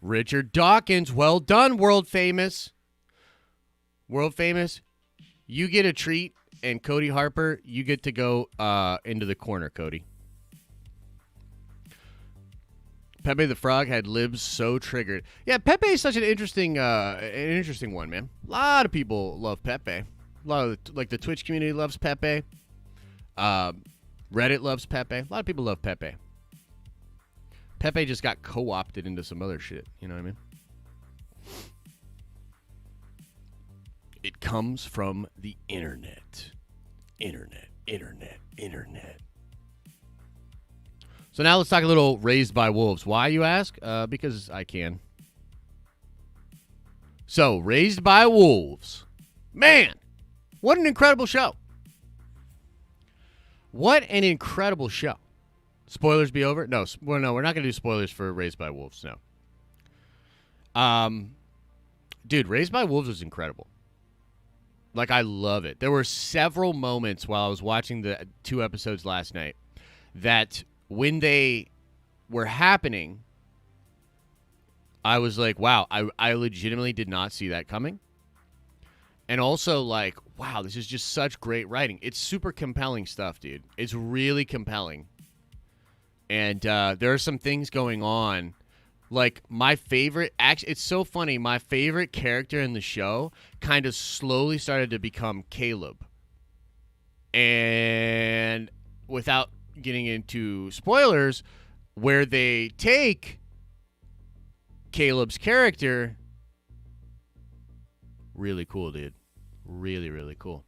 Richard Dawkins, well done, world famous. World famous. You get a treat, and Cody Harper, you get to go into the corner, Cody. Pepe the Frog had libs so triggered. Yeah, Pepe is such an interesting one, man. A lot of people love Pepe. A lot of the Twitch community loves Pepe. Reddit loves Pepe. A lot of people love Pepe. Pepe just got co-opted into some other shit. You know what I mean? It comes from the internet. Internet. So now let's talk a little Raised by Wolves. Why, you ask? Because I can. So, Raised by Wolves. Man, what an incredible show. What an incredible show. Spoilers be over? No, we're not going to do spoilers for Raised by Wolves, no. Dude, Raised by Wolves was incredible. Like, I love it. There were several moments while I was watching the 2 episodes last night that when they were happening, I was like, wow, I legitimately did not see that coming. And also, like, wow, this is just such great writing. It's super compelling stuff, dude. It's really compelling. And there are some things going on. Like, my favorite, actually, it's so funny. My favorite character in the show kind of slowly started to become Caleb. And without getting into spoilers, where they take Caleb's character, really cool, dude. Really, really cool.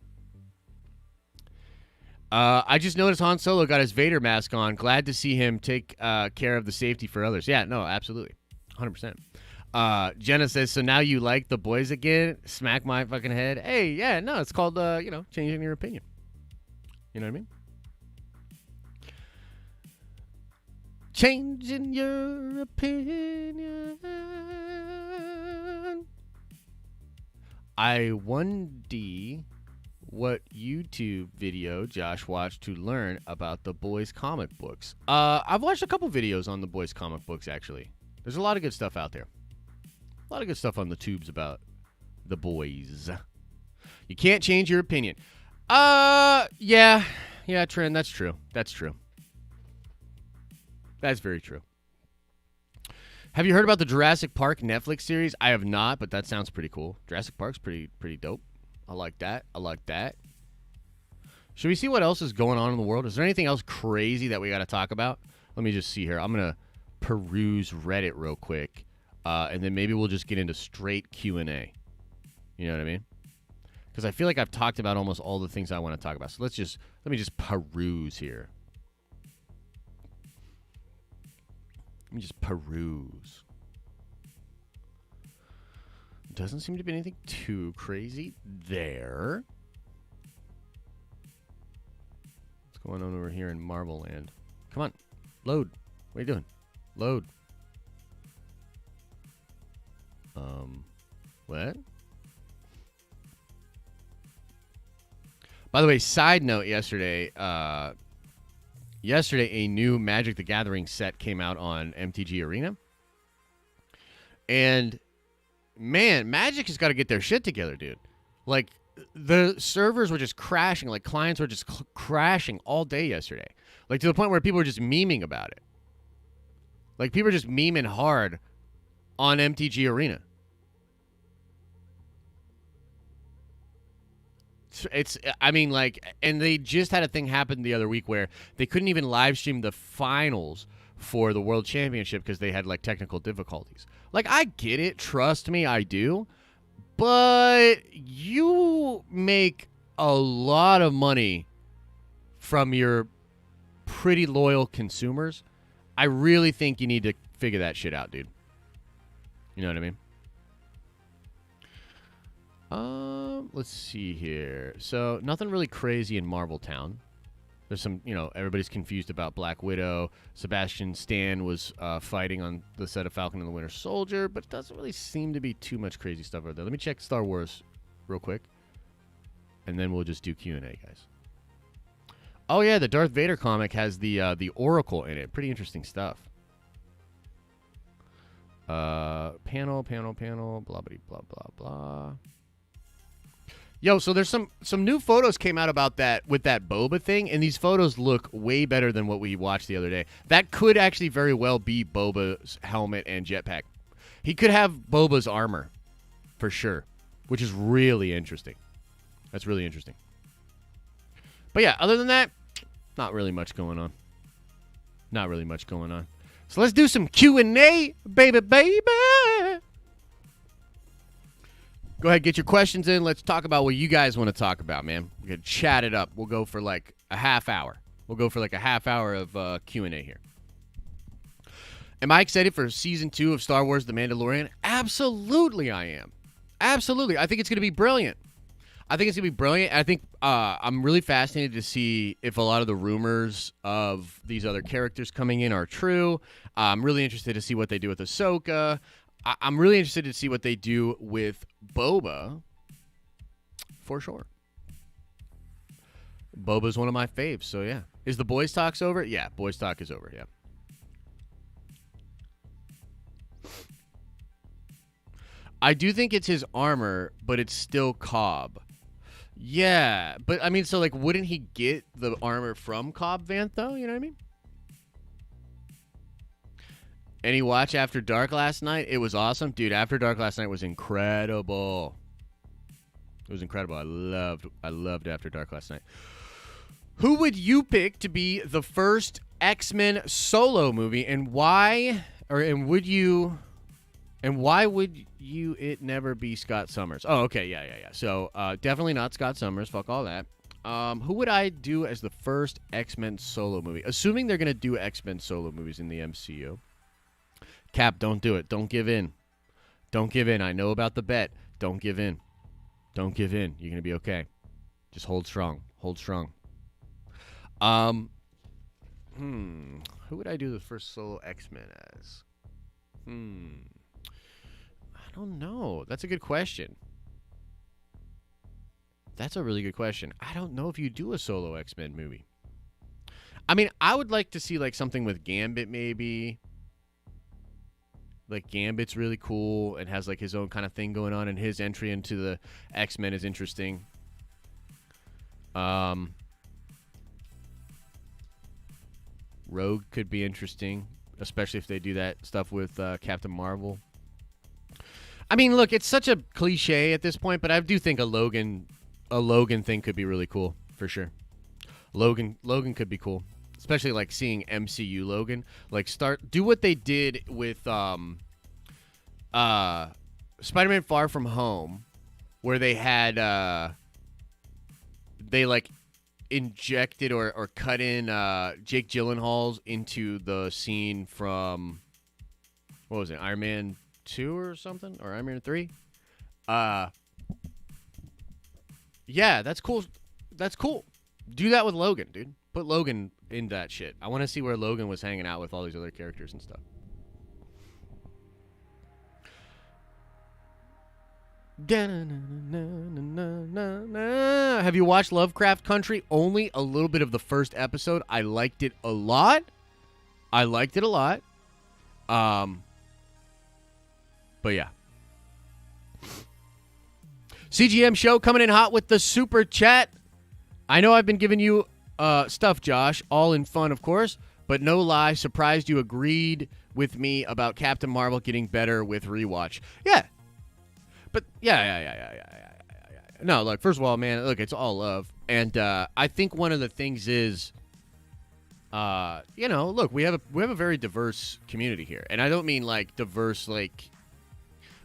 I just noticed Han Solo got his Vader mask on. Glad to see him take care of the safety for others. Yeah, no, absolutely. 100%. Jenna says, so now you like The Boys again? Smack my fucking head. Hey, yeah, no, it's called, changing your opinion. You know what I mean? Changing your opinion. I wonder what YouTube video Josh watched to learn about The Boys comic books. I've watched a couple videos on The Boys comic books, actually. There's a lot of good stuff out there. A lot of good stuff on the tubes about The Boys. You can't change your opinion. Yeah, Trent, that's true. That's true. That's very true. Have you heard about the Jurassic Park Netflix series? I have not, but that sounds pretty cool. Jurassic Park's pretty dope. I like that. Should we see what else is going on in the world? Is there anything else crazy that we got to talk about? Let me just see here. I'm going to peruse Reddit real quick, and then maybe we'll just get into straight Q&A. You know what I mean? Because I feel like I've talked about almost all the things I want to talk about. So let me just peruse here. Let me just peruse. Doesn't seem to be anything too crazy there. What's going on over here in Marvel Land? Come on. Load. What are you doing? Load. What? By the way, side note, yesterday a new Magic the Gathering set came out on MTG Arena. And man, Magic has got to get their shit together, dude. Like, the servers were just crashing. Like, clients were just crashing all day yesterday. Like, to the point where people were just memeing about it. Like, people are just memeing hard on MTG Arena. And they just had a thing happen the other week where they couldn't even live stream the finals for the World Championship because they had, like, technical difficulties. Like, I get it. Trust me, I do. But you make a lot of money from your pretty loyal consumers. I really think you need to figure that shit out, dude. You know what I mean? Let's see here. So, nothing really crazy in Marvel Town. There's some, everybody's confused about Black Widow. Sebastian Stan was fighting on the set of Falcon and the Winter Soldier, but it doesn't really seem to be too much crazy stuff over there. Let me check Star Wars real quick, and then we'll just do Q&A, guys. Oh, yeah, the Darth Vader comic has the Oracle in it. Pretty interesting stuff. Panel, blah, blah, blah, blah, blah. Yo, so there's some new photos came out about that with that Boba thing, and these photos look way better than what we watched the other day. That could actually very well be Boba's helmet and jetpack. He could have Boba's armor, for sure, which is really interesting. That's really interesting. But yeah, other than that, not really much going on. Not really much going on. So let's do some Q&A, baby. Go ahead, get your questions in. Let's talk about what you guys want to talk about, man. We can chat it up. We'll go for like a half hour. We'll go for like a half hour of Q&A here. Am I excited for Season 2 of Star Wars The Mandalorian? Absolutely I am. Absolutely. I think it's going to be brilliant. I think I'm really fascinated to see if a lot of the rumors of these other characters coming in are true. I'm really interested to see what they do with Ahsoka. I'm really interested to see what they do with Boba, for sure. Boba's one of my faves, so yeah. Is the Boys Talks over? Yeah, Boys Talk is over, yeah. I do think it's his armor, but it's still Cobb. Yeah, but I mean, so like, wouldn't he get the armor from Cobb Vanth, though? You know what I mean? Any watch After Dark last night? It was awesome. Dude, After Dark last night was incredible. It was incredible. I loved After Dark last night. Who would you pick to be the first X-Men solo movie, and why? And why would it never be Scott Summers? Oh, okay, yeah. So definitely not Scott Summers. Fuck all that. Who would I do as the first X-Men solo movie? Assuming they're gonna do X-Men solo movies in the MCU. Cap, don't do it. Don't give in. Don't give in. I know about the bet. Don't give in. Don't give in. You're going to be okay. Just hold strong. Hold strong. Who would I do the first solo X-Men as? I don't know. That's a good question. That's a really good question. I don't know if you do a solo X-Men movie. I mean, I would like to see like something with Gambit maybe. Like, Gambit's really cool and has, like, his own kind of thing going on, and his entry into the X-Men is interesting. Rogue could be interesting, especially if they do that stuff with Captain Marvel. I mean, look, it's such a cliche at this point, but I do think a Logan thing could be really cool, for sure. Logan could be cool. Especially like seeing MCU Logan, like do what they did with Spider-Man Far From Home, where they had they like injected or cut in Jake Gyllenhaal's into the scene from, what was it, Iron Man 2 or something, or Iron Man 3. Yeah, that's cool. That's cool. Do that with Logan, dude. Put Logan in that shit. I want to see where Logan was hanging out with all these other characters and stuff. Have you watched Lovecraft Country? Only a little bit of the first episode. I liked it a lot. But yeah. CGM show coming in hot with the super chat. I know I've been giving you stuff, Josh, all in fun, of course, but no lie, surprised you agreed with me about Captain Marvel getting better with rewatch. Yeah. But yeah. No, look, first of all, man, look, it's all love. And I think one of the things is, look, we have a very diverse community here. And I don't mean like diverse like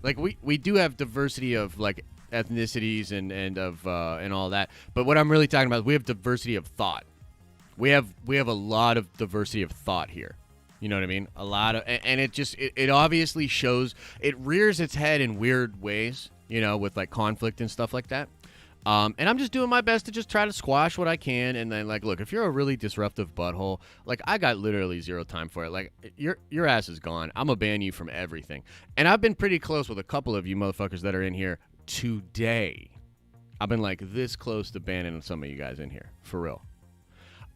we do have diversity of like ethnicities and all that. But what I'm really talking about is we have diversity of thought. We have a lot of diversity of thought here. You know what I mean? A lot of, and it obviously shows, it rears its head in weird ways, with like conflict and stuff like that. And I'm just doing my best to just try to squash what I can. And then like, look, if you're a really disruptive butthole, like I got literally zero time for it. Like your ass is gone. I'm gonna ban you from everything. And I've been pretty close with a couple of you motherfuckers that are in here today. I've been like this close to banning some of you guys in here, for real.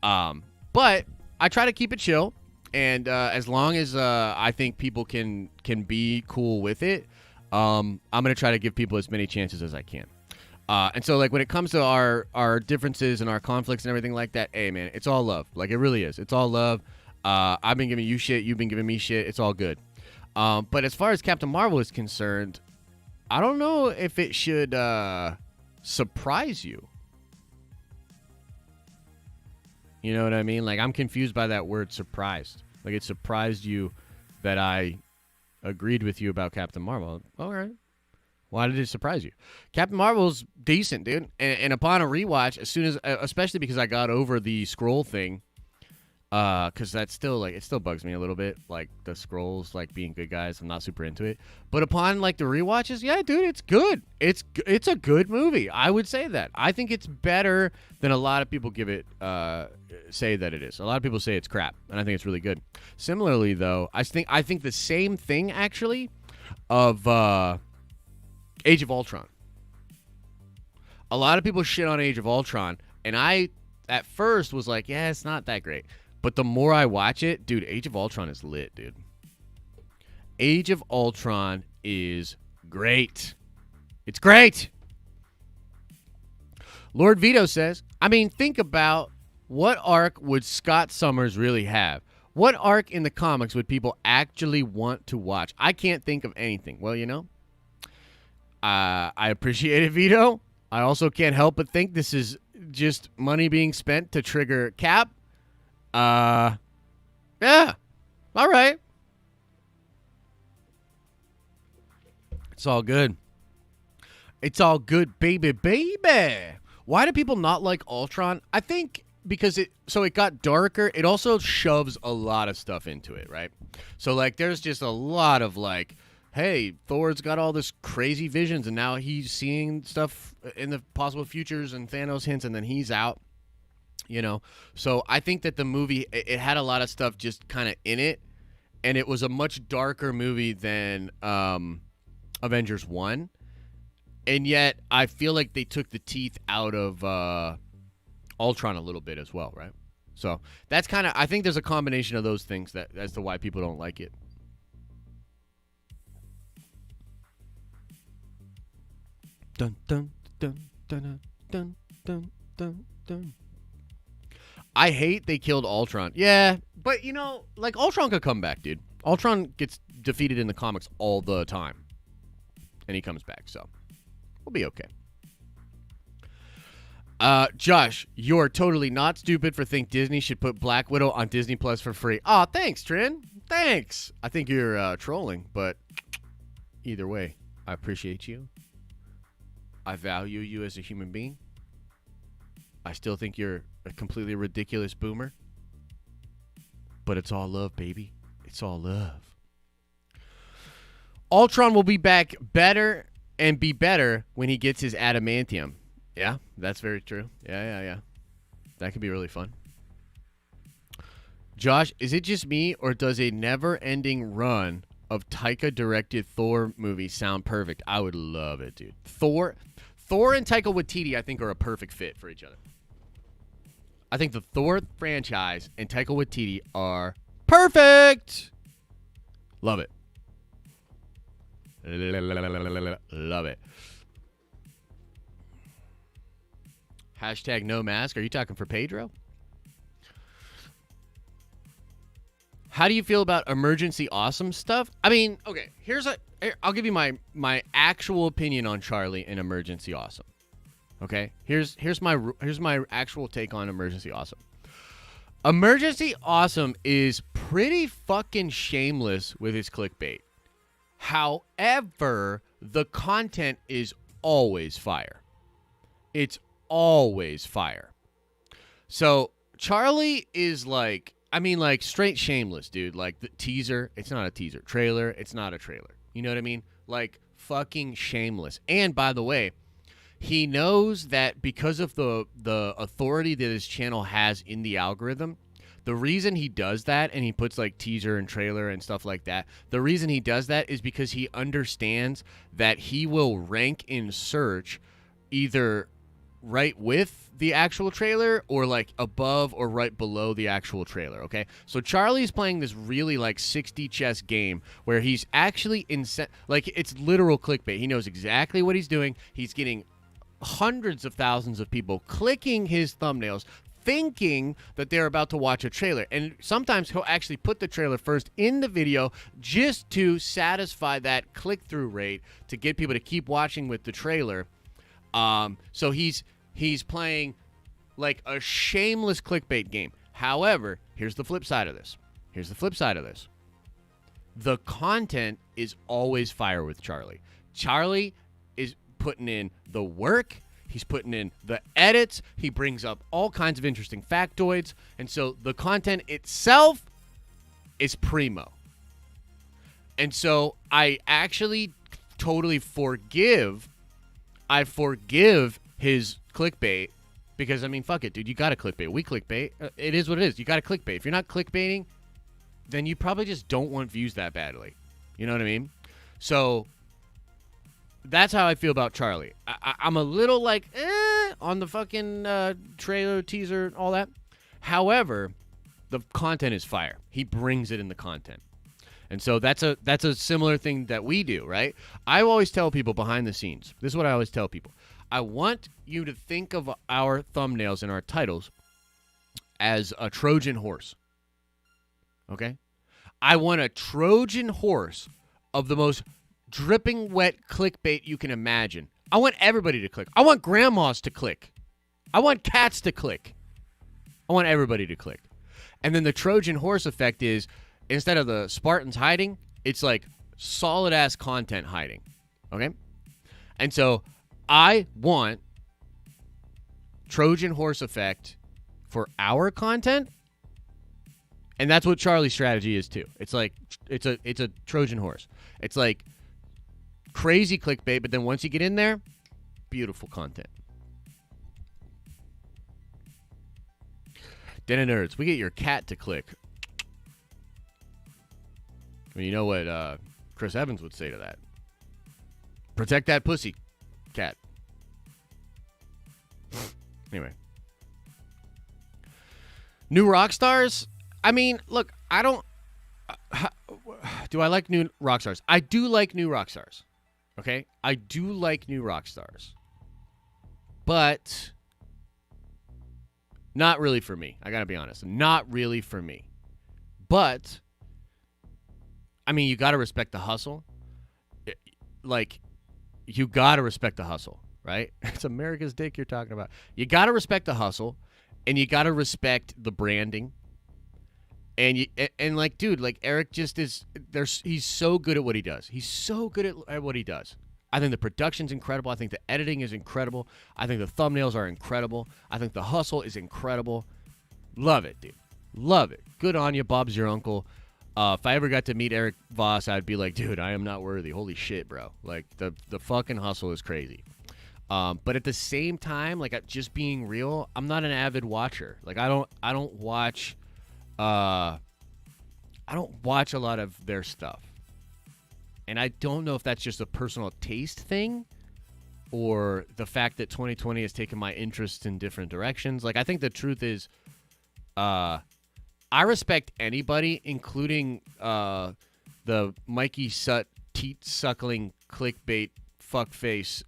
But I try to keep it chill. And as long as I think people can be cool with it, I'm gonna try to give people as many chances as I can. And so, like, when it comes to our differences and our conflicts and everything like that, hey, man, it's all love. Like, it really is. It's all love. I've been giving you shit. You've been giving me shit. It's all good. But as far as Captain Marvel is concerned, I don't know if it should surprise you. You know what I mean? Like, I'm confused by that word surprised. Like, it surprised you that I agreed with you about Captain Marvel. All right. Why did it surprise you? Captain Marvel's decent, dude. And upon a rewatch, as soon as, especially because I got over the scroll thing, because that's still, like, it still bugs me a little bit, like, the scrolls, like, being good guys. I'm not super into it. But upon, like, the rewatches, yeah, dude, it's good. It's a good movie. I would say that. I think it's better than a lot of people give it, say that it is. A lot of people say it's crap, and I think it's really good. Similarly, though, I think the same thing, actually, of Age of Ultron. A lot of people shit on Age of Ultron, and I, at first, was like, yeah, it's not that great. But the more I watch it, dude, Age of Ultron is lit, dude. Age of Ultron is great. It's great. Lord Vito says, I mean, think about what arc would Scott Summers really have? What arc in the comics would people actually want to watch? I can't think of anything. Well, you know, I appreciate it, Vito. I also can't help but think this is just money being spent to trigger Cap. Yeah. All right. It's all good. It's all good, baby, baby. Why do people not like Ultron? I think because it got darker. It also shoves a lot of stuff into it, right? So, like, there's just a lot of, like, hey, Thor's got all this crazy visions, and now he's seeing stuff in the possible futures and Thanos hints, and then he's out. You know, so I think that the movie, it had a lot of stuff just kind of in it, and it was a much darker movie than Avengers 1, and yet I feel like they took the teeth out of Ultron a little bit as well, right? So that's kind of, I think there's a combination of those things that as to why people don't like it. Dun dun dun dun dun dun dun dun. I hate they killed Ultron. Yeah, but, you know, like, Ultron could come back, dude. Ultron gets defeated in the comics all the time. And he comes back, so we'll be okay. Josh, you're totally not stupid for think Disney should put Black Widow on Disney Plus for free. Oh, thanks, Trin. Thanks. I think you're trolling, but either way, I appreciate you. I value you as a human being. I still think you're a completely ridiculous boomer. But it's all love, baby. It's all love. Ultron will be back better and be better when he gets his adamantium. Yeah, that's very true. Yeah. That could be really fun. Josh, is it just me, or does a never-ending run of Taika-directed Thor movies sound perfect? I would love it, dude. Thor and Taika Waititi, I think, are a perfect fit for each other. I think the Thor franchise and Taika Waititi are perfect. Love it. Love it. Hashtag no mask. Are you talking for Pedro? How do you feel about emergency awesome stuff? I mean, okay, I'll give you my actual opinion on Charlie and emergency awesome. Okay, here's my actual take on emergency awesome. Emergency awesome is pretty fucking shameless with his clickbait. However, the content is always fire. It's always fire. So Charlie is like, I mean, like, straight shameless, dude. Like, the teaser, it's not a teaser. Trailer, it's not a trailer. You know what I mean? Like, fucking shameless. And by the way, he knows that because of the authority that his channel has in the algorithm, the reason he does that, and he puts, like, teaser and trailer and stuff like that, the reason he does that is because he understands that he will rank in search either right with the actual trailer or like above or right below the actual trailer, okay? So Charlie's playing this really like 60 chess game where he's actually like it's literal clickbait. He knows exactly what he's doing. He's getting hundreds of thousands of people clicking his thumbnails thinking that they're about to watch a trailer. And sometimes he'll actually put the trailer first in the video just to satisfy that click-through rate to get people to keep watching with the trailer. So he's playing like a shameless clickbait game. However, here's the flip side of this. The content is always fire with Charlie. Charlie is putting in the work. He's putting in the edits. He brings up all kinds of interesting factoids. And so the content itself is primo. And so I actually totally forgive his clickbait because, I mean, fuck it, dude. You got to clickbait. We clickbait. It is what it is. You got to clickbait. If you're not clickbaiting, then you probably just don't want views that badly. You know what I mean? So that's how I feel about Charlie. I'm a little like, on the fucking trailer, teaser, all that. However, the content is fire. He brings it in the content. And so that's a similar thing that we do, right? I always tell people behind the scenes. This is what I always tell people. I want you to think of our thumbnails and our titles as a Trojan horse. Okay? I want a Trojan horse of the most dripping wet clickbait you can imagine. I want everybody to click. I want grandmas to click. I want cats to click. I want everybody to click. And then the Trojan horse effect is, instead of the Spartans hiding, it's like solid ass content hiding. Okay? And so I want Trojan horse effect for our content. And that's what Charlie's strategy is too. It's like it's a Trojan horse. It's like crazy clickbait, but then once you get in there, beautiful content. Den of Nerds, we get your cat to click. I mean, you know what Chris Evans would say to that? Protect that pussy, cat. Anyway. New rock stars? I mean, look, I don't... do I like new rock stars? I do like new rock stars. Okay? I do like new rock stars. But not really for me. I gotta be honest. Not really for me. But, I mean, you gotta respect the hustle. Like, you gotta respect the hustle, right? It's America's dick you're talking about. You gotta respect the hustle, and you gotta respect the branding. And like, dude, like Eric just is. He's so good at what he does. He's so good at what he does. I think the production's incredible. I think the editing is incredible. I think the thumbnails are incredible. I think the hustle is incredible. Love it, dude. Love it. Good on you. Bob's your uncle. If I ever got to meet Eric Voss, I'd be like, dude, I am not worthy. Holy shit, bro. Like, the fucking hustle is crazy. But at the same time, like, just being real, I'm not an avid watcher. Like, I don't watch a lot of their stuff. And I don't know if that's just a personal taste thing or the fact that 2020 has taken my interest in different directions. Like, I think the truth is, I respect anybody, including the Mikey Sut teat-suckling clickbait fuckface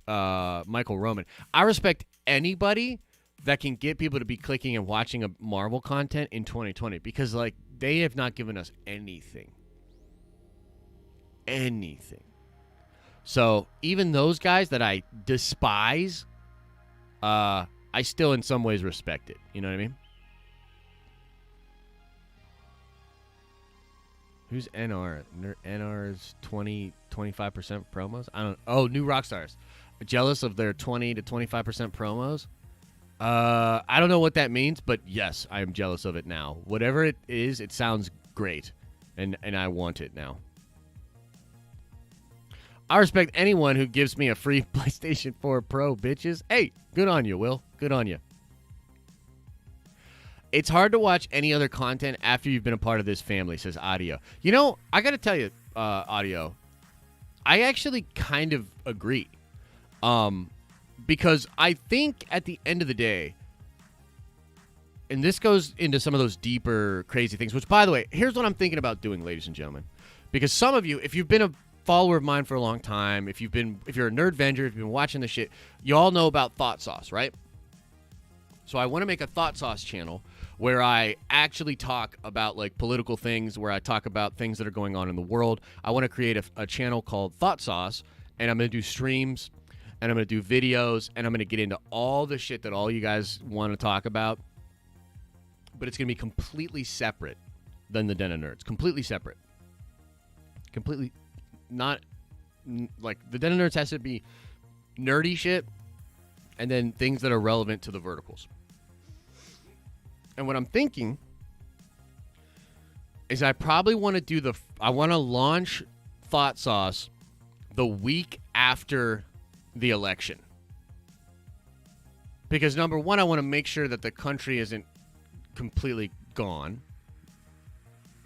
Michael Roman. I respect anybody that can get people to be clicking and watching a Marvel content in 2020 because, like, they have not given us anything. Anything. So even those guys that I despise, I still in some ways respect it. You know what I mean? Who's NR? NR's 20, 25% promos? I don't. Oh, new rock stars. Jealous of their 20 to 25% promos? I don't know what that means, but yes, I am jealous of it now. Whatever it is, it sounds great, and I want it now. I respect anyone who gives me a free PlayStation 4 Pro, bitches. Hey, good on you, Will. Good on you. It's hard to watch any other content after you've been a part of this family, says Audio. You know, I got to tell you, Audio, I actually kind of agree. because I think at the end of the day, and this goes into some of those deeper, crazy things, which, by the way, here's what I'm thinking about doing, ladies and gentlemen. Because some of you, if you've been a follower of mine for a long time, if you're a Nerd Venger, if you've been watching this shit, you all know about Thought Sauce, right? So I want to make a Thought Sauce channel where I actually talk about like political things, where I talk about things that are going on in the world. I want to create a channel called Thought Sauce, and I'm going to do streams, and I'm going to do videos, and I'm going to get into all the shit that all you guys want to talk about. But it's going to be completely separate than the Den of Nerds. Completely separate. Completely not like the Den of Nerds has to be nerdy shit and then things that are relevant to the verticals. And what I'm thinking is I probably want to do I want to launch Thought Sauce the week after the election. Because number one, I want to make sure that the country isn't completely gone.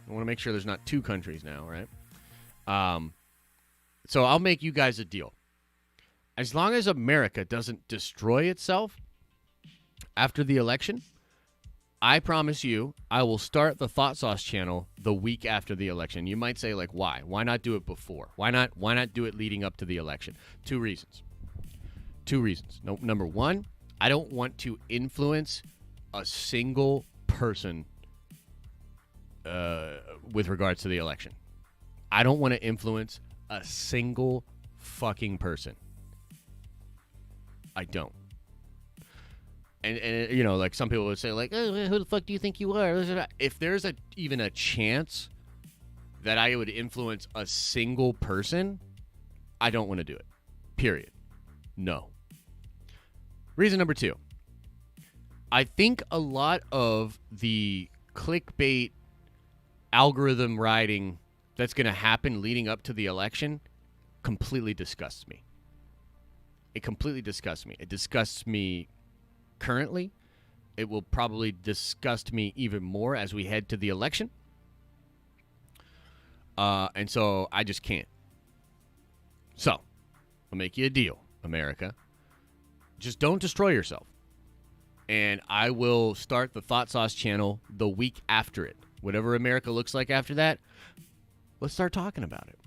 I want to make sure there's not two countries now, right? So I'll make you guys a deal. As long as America doesn't destroy itself after the election, I promise you, I will start the Thought Sauce channel the week after the election. You might say, like, why? Why not do it before? Why not do it leading up to the election? Two reasons. No, number one, I don't want to influence a single person with regards to the election. I don't want to influence a single fucking person. I don't. And you know, like some people would say, like, oh, who the fuck do you think you are? If there's even a chance that I would influence a single person, I don't want to do it. Period. No. Reason number two. I think a lot of the clickbait algorithm writing that's going to happen leading up to the election completely disgusts me. It completely disgusts me. It disgusts me currently. It will probably disgust me even more as we head to the election. And so I just can't. So I'll make you a deal, America. Just don't destroy yourself. And I will start the Thought Sauce channel the week after it. Whatever America looks like after that, let's start talking about it.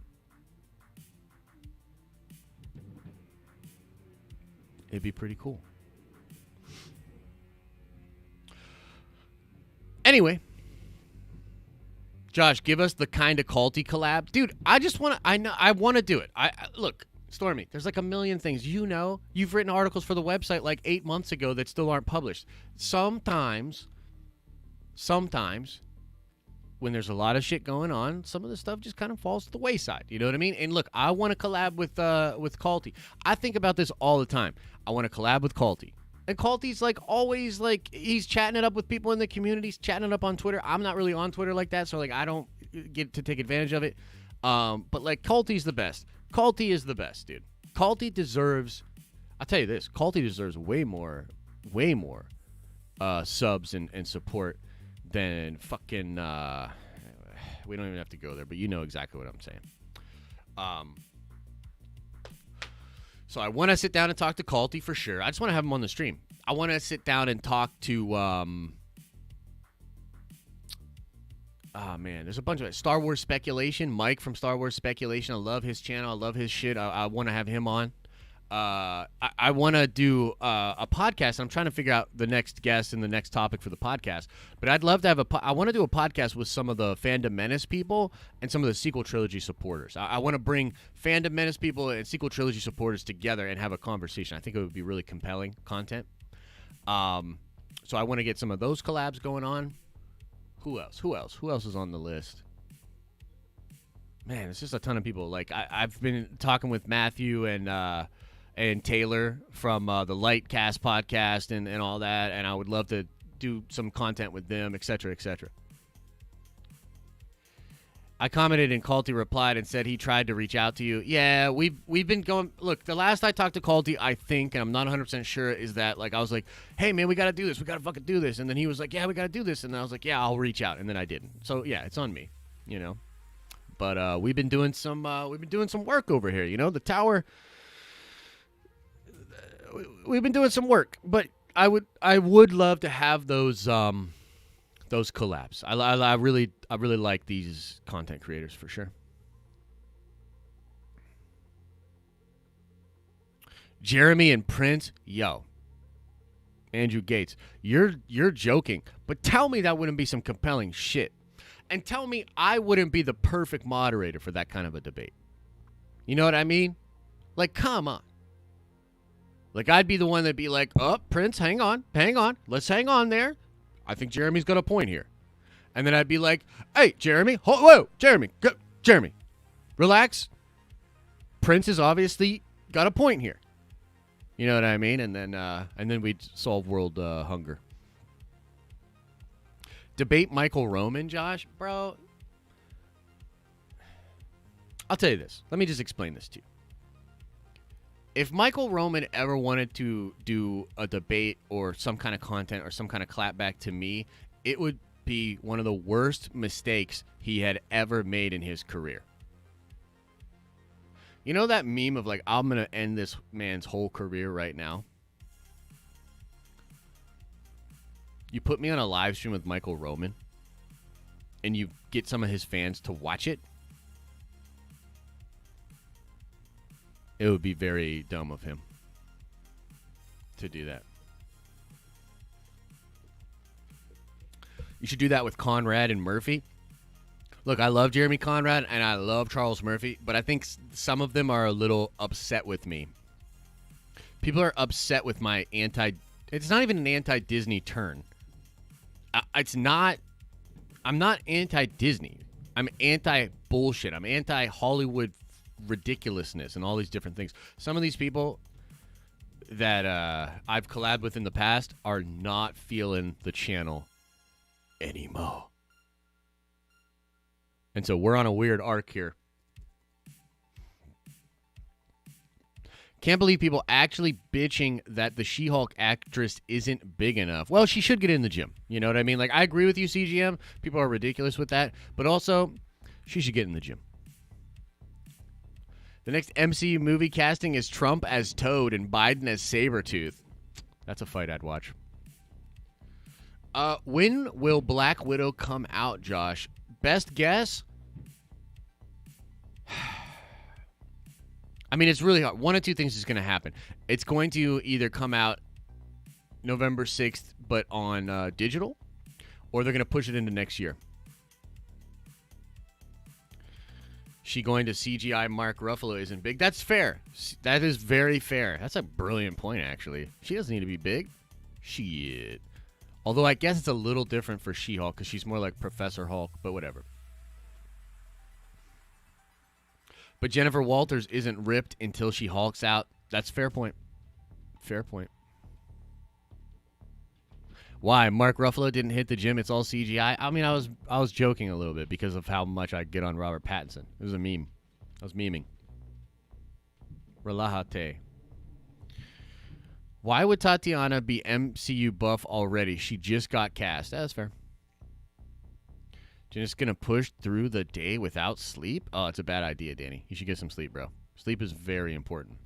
It'd be pretty cool. Anyway, Josh, give us the kind of culty collab. Dude, I just want to, I want to do it. Look, Stormy, there's like a million things. You know, you've written articles for the website like 8 months ago that still aren't published. Sometimes, when there's a lot of shit going on, some of the stuff just kind of falls to the wayside. You know what I mean? And look, I want to collab with Culty. I think about this all the time. I want to collab with Culty. And Culty's like always like he's chatting it up with people in the communities, chatting it up on Twitter. I'm not really on Twitter like that, so like I don't get to take advantage of it. But like Culty's the best. Culty is the best, dude. Culty deserves. I'll tell you this. Culty deserves way more subs and support than fucking. We don't even have to go there, but you know exactly what I'm saying. So I want to sit down and talk to Culty for sure. I just want to have him on the stream. I want to sit down and talk to, man, there's a bunch of Star Wars Speculation. Mike from Star Wars Speculation. I love his channel. I love his shit. I want to have him on. I want to do a podcast. I'm trying to figure out the next guest and the next topic for the podcast. But I'd love to have I want to do a podcast with some of the Fandom Menace people and some of the Sequel Trilogy supporters. I want to bring Fandom Menace people and Sequel Trilogy supporters together and have a conversation. I think it would be really compelling content. So I want to get some of those collabs going on. Who else? Who else is on the list? Man, it's just a ton of people. Like I've been talking with Matthew and Taylor from the Lightcast podcast and all that, and I would love to do some content with them, etc., etc. I commented and Culty replied and said he tried to reach out to you. Yeah, we've been going. Look, the last I talked to Culty, I think, and I'm not 100% sure, is that like I was like, hey man, we got to do this. We got to fucking do this. And then he was like, yeah, we got to do this. And then I was like, yeah, I'll reach out. And then I didn't. So yeah, it's on me, you know. But we've been doing some work over here, you know. The tower. we've been doing some work, but I would love to have those collabs. I really like these content creators for sure. Jeremy and Prince, yo. Andrew Gates, you're joking, but tell me that wouldn't be some compelling shit. And tell me I wouldn't be the perfect moderator for that kind of a debate. You know what I mean? Like, come on. Like, I'd be the one that'd be like, oh, Prince, hang on. Let's hang on there. I think Jeremy's got a point here. And then I'd be like, hey, Jeremy, whoa, Jeremy, Jeremy, relax. Prince has obviously got a point here. You know what I mean? And then we'd solve world hunger. Debate Michael Roman, Josh, bro. I'll tell you this. Let me just explain this to you. If Michael Roman ever wanted to do a debate or some kind of content or some kind of clapback to me, it would be one of the worst mistakes he had ever made in his career. You know that meme of like, I'm going to end this man's whole career right now? You put me on a live stream with Michael Roman and you get some of his fans to watch it, it would be very dumb of him to do that. You should do that with Conrad and Murphy. Look, I love Jeremy Conrad and I love Charles Murphy, but I think some of them are a little upset with me. People are upset with my it's not even an anti-Disney turn. I'm not anti-Disney. I'm anti-bullshit. I'm anti-Hollywood ridiculousness and all these different things. Some of these people that I've collabed with in the past are not feeling the channel anymore. And so we're on a weird arc here. Can't believe people actually bitching that the She-Hulk actress isn't big enough. Well, she should get in the gym. You know what I mean? Like, I agree with you, CGM. People are ridiculous with that. But also, she should get in the gym. The next MCU movie casting is Trump as Toad and Biden as Sabretooth. That's a fight I'd watch. When will Black Widow come out, Josh? Best guess? I mean, it's really hard. One of two things is going to happen. It's going to either come out November 6th, but on digital, or they're going to push it into next year. She going to CGI Mark Ruffalo isn't big. That's fair. That is very fair. That's a brilliant point, actually. She doesn't need to be big. Shit. Although I guess it's a little different for She-Hulk because she's more like Professor Hulk, but whatever. But Jennifer Walters isn't ripped until she hulks out. That's fair point. Fair point. Why? Mark Ruffalo didn't hit the gym. It's all CGI. I mean, I was joking a little bit because of how much I get on Robert Pattinson. It was a meme. I was memeing. Relajate. Why would Tatiana be MCU buff already? She just got cast. That's fair. Just going to push through the day without sleep? Oh, it's a bad idea, Danny. You should get some sleep, bro. Sleep is very important.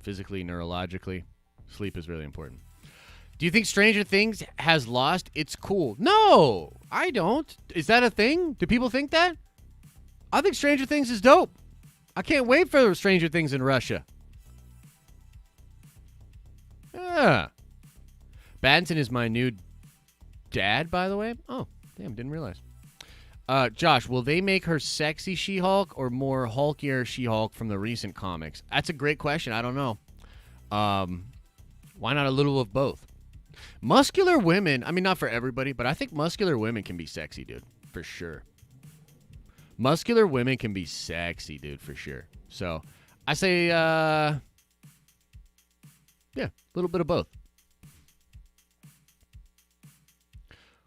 Physically, neurologically, sleep is really important. Do you think Stranger Things has lost its cool? No, I don't. Is that a thing? Do people think that? I think Stranger Things is dope. I can't wait for Stranger Things in Russia. Yeah. Badinson is my new dad, by the way. Oh, damn, didn't realize. Josh, will they make her sexy She-Hulk or more hulkier She-Hulk from the recent comics? That's a great question. I don't know. Why not a little of both? Muscular women, I mean, not for everybody, but I think muscular women can be sexy, dude, for sure. Muscular women can be sexy, dude, for sure. So I say, yeah, a little bit of both.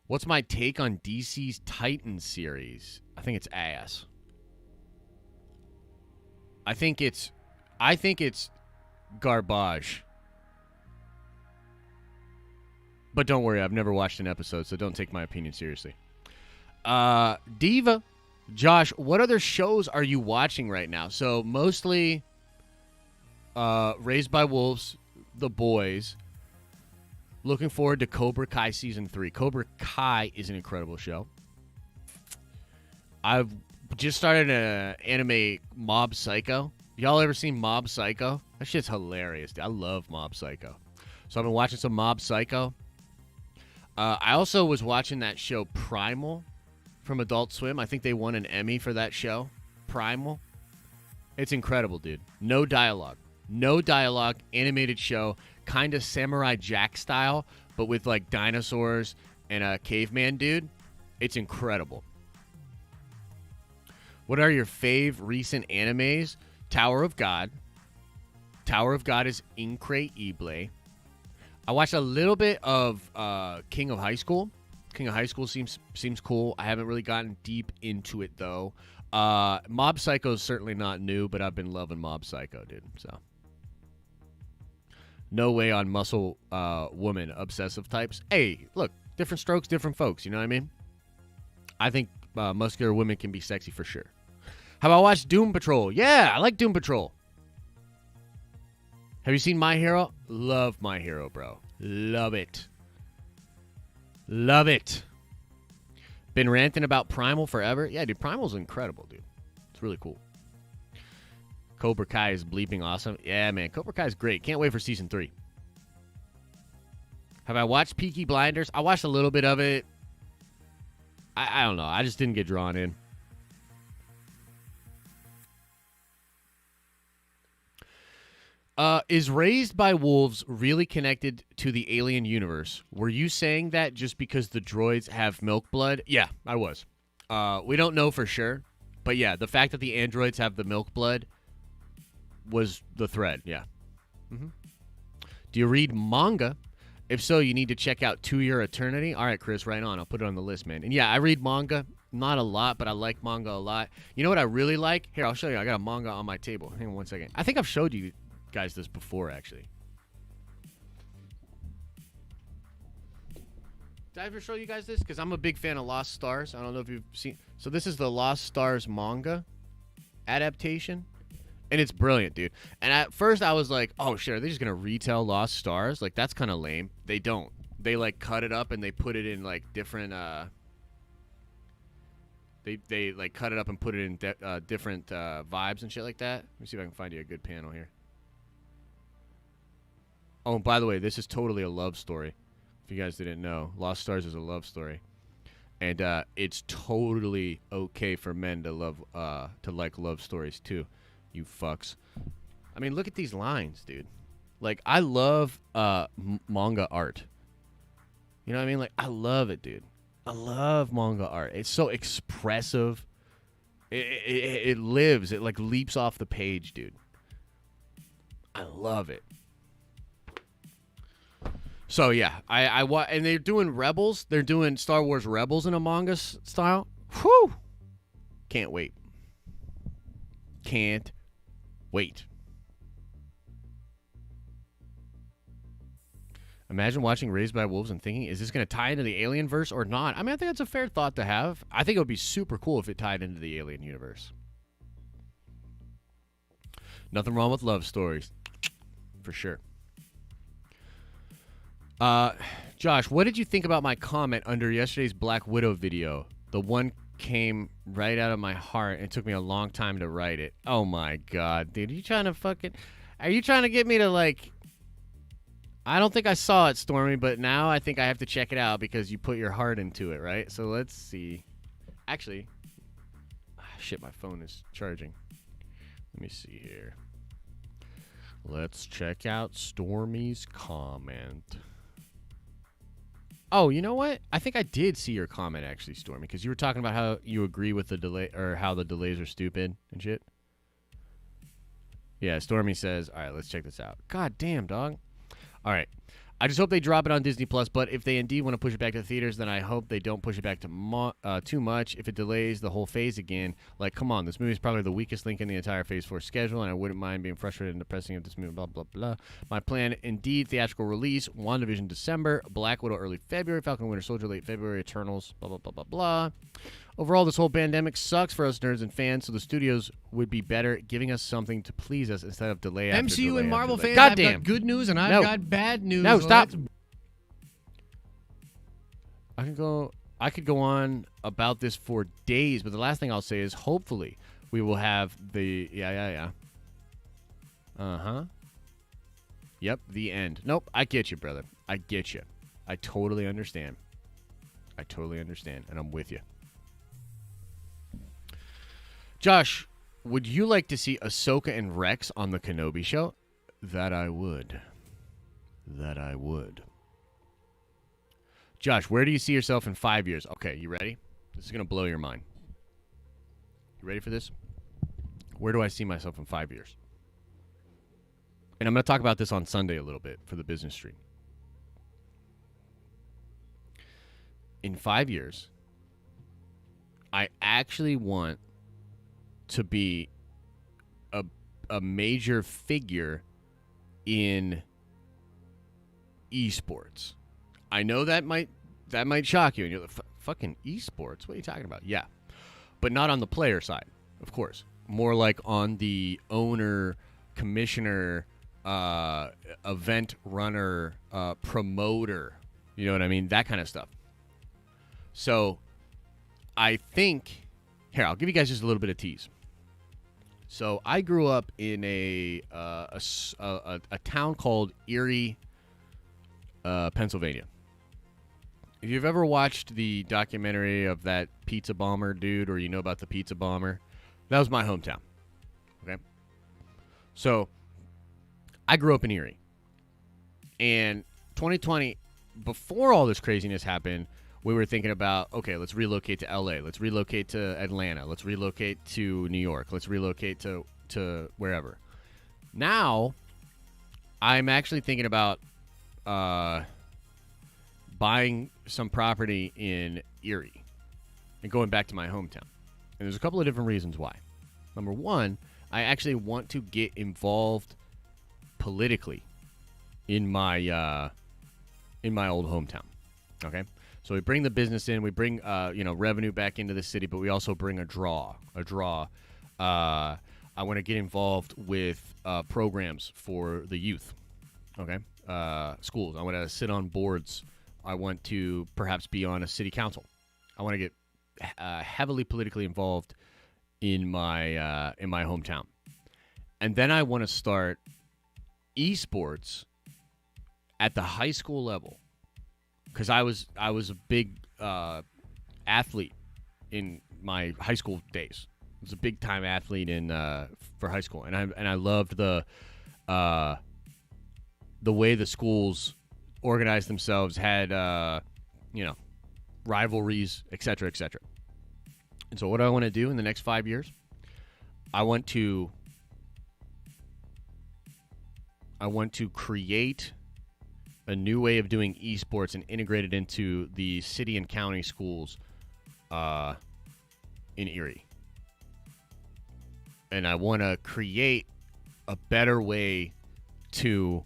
What's my take on DC's Titan series? I think it's ass. I think it's garbage. But don't worry, I've never watched an episode, so don't take my opinion seriously. Diva, Josh, what other shows are you watching right now? So mostly Raised by Wolves, the boys. Looking forward to Cobra Kai Season 3. Cobra Kai is an incredible show. I've just started an anime, Mob Psycho. Y'all ever seen Mob Psycho? That shit's hilarious, dude. I love Mob Psycho. So I've been watching some Mob Psycho. I also was watching that show Primal from Adult Swim. I think they won an Emmy for that show. Primal. It's incredible, dude. No dialogue. No dialogue. Animated show. Kind of Samurai Jack style, but with like dinosaurs and a caveman dude. It's incredible. What are your fave recent animes? Tower of God. Tower of God is increíble. I watched a little bit of King of High School. King of High School seems cool. I haven't really gotten deep into it, though. Mob Psycho is certainly not new, but I've been loving Mob Psycho, dude. So, no way on muscle woman obsessive types. Hey, look, different strokes, different folks. You know what I mean? I think muscular women can be sexy for sure. How about watch Doom Patrol? Yeah, I like Doom Patrol. Have you seen My Hero? Love My Hero, bro. Love it. Love it. Been ranting about Primal forever? Yeah, dude, Primal's incredible, dude. It's really cool. Cobra Kai is bleeping awesome. Yeah, man, Cobra Kai is great. Can't wait for Season 3. Have I watched Peaky Blinders? I watched a little bit of it. I don't know. I just didn't get drawn in. Is Raised by Wolves really connected to the alien universe? Were you saying that just because the droids have milk blood? Yeah, I was. We don't know for sure. But yeah, the fact that the androids have the milk blood was the thread, yeah. Mm-hmm. Do you read manga? If so, you need to check out To Your Eternity. All right, Chris, right on. I'll put it on the list, man. And yeah, I read manga. Not a lot, but I like manga a lot. You know what I really like? Here, I'll show you. I got a manga on my table. Hang on one second. I think I've showed you guys this before, actually. Did I ever show you guys this? Because I'm a big fan of Lost Stars. I don't know if you've seen. So this is the Lost Stars manga adaptation. And it's brilliant, dude. And at first I was like, oh, shit, are they just going to retell Lost Stars? Like, that's kind of lame. They don't. They, like, cut it up and they put it in, like, different, They like, cut it up and put it in different vibes and shit like that. Let me see if I can find you a good panel here. Oh, and by the way, this is totally a love story. If you guys didn't know, Lost Stars is a love story. And it's totally okay for men to like love stories, too. You fucks. I mean, look at these lines, dude. Like, I love manga art. You know what I mean? Like, I love it, dude. I love manga art. It's so expressive. It lives. It, like, leaps off the page, dude. I love it. So, yeah. And they're doing Rebels. They're doing Star Wars Rebels in a manga style. Whew. Can't wait. Can't wait. Imagine watching Raised by Wolves and thinking, is this going to tie into the alien verse or not? I mean, I think that's a fair thought to have. I think it would be super cool if it tied into the alien universe. Nothing wrong with love stories. For sure. Josh, what did you think about my comment under yesterday's Black Widow video? The one came right out of my heart and it took me a long time to write it. Oh my god, dude. Are you trying to get me to, like, I don't think I saw it, Stormy, but now I think I have to check it out because you put your heart into it, right? So let's see. Actually, shit, my phone is charging. Let me see here. Let's check out Stormy's comment. Oh, you know what? I think I did see your comment, actually, Stormy, because you were talking about how you agree with the delay, or how the delays are stupid and shit. Yeah, Stormy says, all right, let's check this out. God damn, dog. All right. I just hope they drop it on Disney+, but if they indeed want to push it back to the theaters, then I hope they don't push it back to too much if it delays the whole phase again. Like, come on, this movie is probably the weakest link in the entire Phase 4 schedule, and I wouldn't mind being frustrated and depressing if this movie, blah, blah, blah. My plan, indeed, theatrical release, WandaVision December, Black Widow early February, Falcon Winter Soldier late February, Eternals, blah, blah, blah, blah, blah. Overall, this whole pandemic sucks for us nerds and fans, so the studios would be better at giving us something to please us instead of delay after MCU delay and after Marvel delay. fans, I've Goddamn. got good news and I've No. got bad news. No, stop. Let's- I could go on about this for days, but the last thing I'll say is hopefully we will have the Yep, the end. Nope, I get you, brother. I get you. I totally understand. And I'm with you. Josh, would you like to see Ahsoka and Rex on the Kenobi show? That I would. Josh, where do you see yourself in 5 years? Okay, you ready? This is going to blow your mind. You ready for this? Where do I see myself in 5 years? And I'm going to talk about this on Sunday a little bit for the business stream. In 5 years, I actually want to be a major figure in esports. I know that might shock you, and you're like, fucking esports? What are you talking about? Yeah, but not on the player side, of course. More like on the owner, commissioner, event runner, promoter. You know what I mean? That kind of stuff. So, I think here I'll give you guys just a little bit of tease. So I grew up in a town called Erie, Pennsylvania. If you've ever watched the documentary of that pizza bomber dude, or you know about the pizza bomber, that was my hometown. Okay? So I grew up in Erie. And 2020, before all this craziness happened, we were thinking about, okay, let's relocate to LA. Let's relocate to Atlanta. Let's relocate to New York. Let's relocate to wherever. Now, I'm actually thinking about buying some property in Erie and going back to my hometown. And there's a couple of different reasons why. Number one, I actually want to get involved politically in my old hometown. Okay? So we bring the business in, we bring revenue back into the city, but we also bring a draw. I want to get involved with programs for the youth. Okay, schools. I want to sit on boards. I want to perhaps be on a city council. I want to get heavily politically involved in my hometown, and then I want to start esports at the high school level. Because I was a big athlete in my high school days. I was a big time athlete for high school, and I loved the way the schools organized themselves, had rivalries, etc., etc. And so, what do I want to do in the next 5 years? I want to create a new way of doing esports and integrate it into the city and county schools in Erie. And I want to create a better way to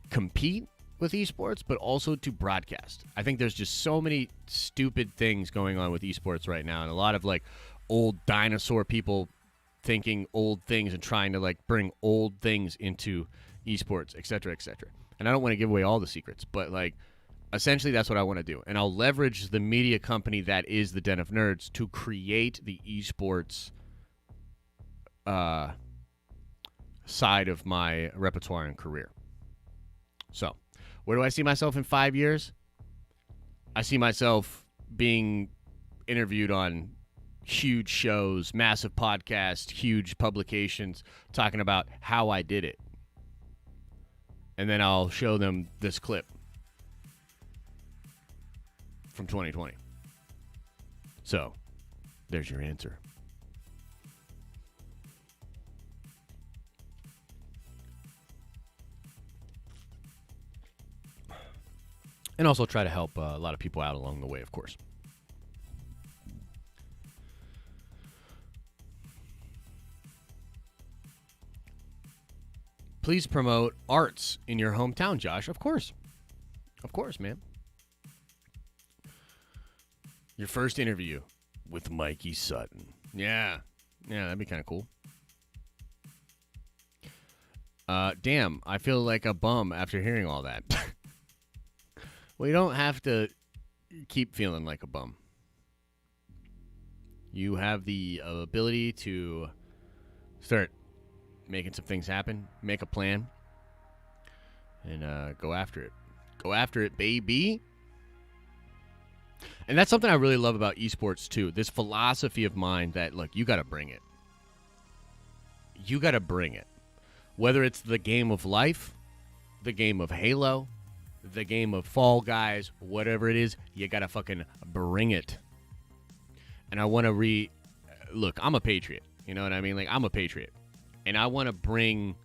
compete with esports, but also to broadcast. I think there's just so many stupid things going on with esports right now, and a lot of like old dinosaur people thinking old things and trying to like bring old things into esports, etc., etc. And I don't want to give away all the secrets, but like essentially that's what I want to do. And I'll leverage the media company that is the Den of Nerds to create the esports side of my repertoire and career. So, where do I see myself in 5 years? I see myself being interviewed on huge shows, massive podcasts, huge publications, talking about how I did it. And then I'll show them this clip from 2020. So, there's your answer. And also try to help a lot of people out along the way, of course. Please promote arts in your hometown, Josh. Of course. Of course, man. Your first interview with Mikey Sutton. Yeah. Yeah, that'd be kind of cool. Damn, I feel like a bum after hearing all that. Well, you don't have to keep feeling like a bum. You have the ability to start making some things happen, make a plan, and go after it. Go after it, baby. And that's something I really love about esports, too. This philosophy of mine that, look, you got to bring it. You got to bring it. Whether it's the game of life, the game of Halo, the game of Fall Guys, whatever it is, you got to fucking bring it. And I want to look, I'm a patriot. You know what I mean? Like, I'm a patriot. And I want to bring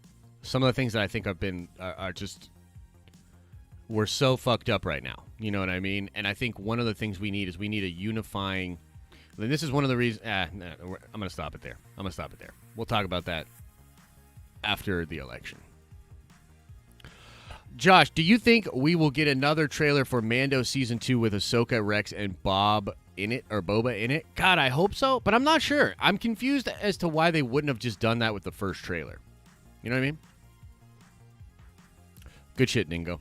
some of the things that I think are just, we're so fucked up right now. You know what I mean? And I think one of the things we need is we need a unifying, and this is one of the reasons, I'm going to stop it there. We'll talk about that after the election. Josh, do you think we will get another trailer for Mando Season 2 with Ahsoka, Rex, and Boba in it? God, I hope so, but I'm not sure. I'm confused as to why they wouldn't have just done that with the first trailer. You know what I mean? Good shit, Dingo.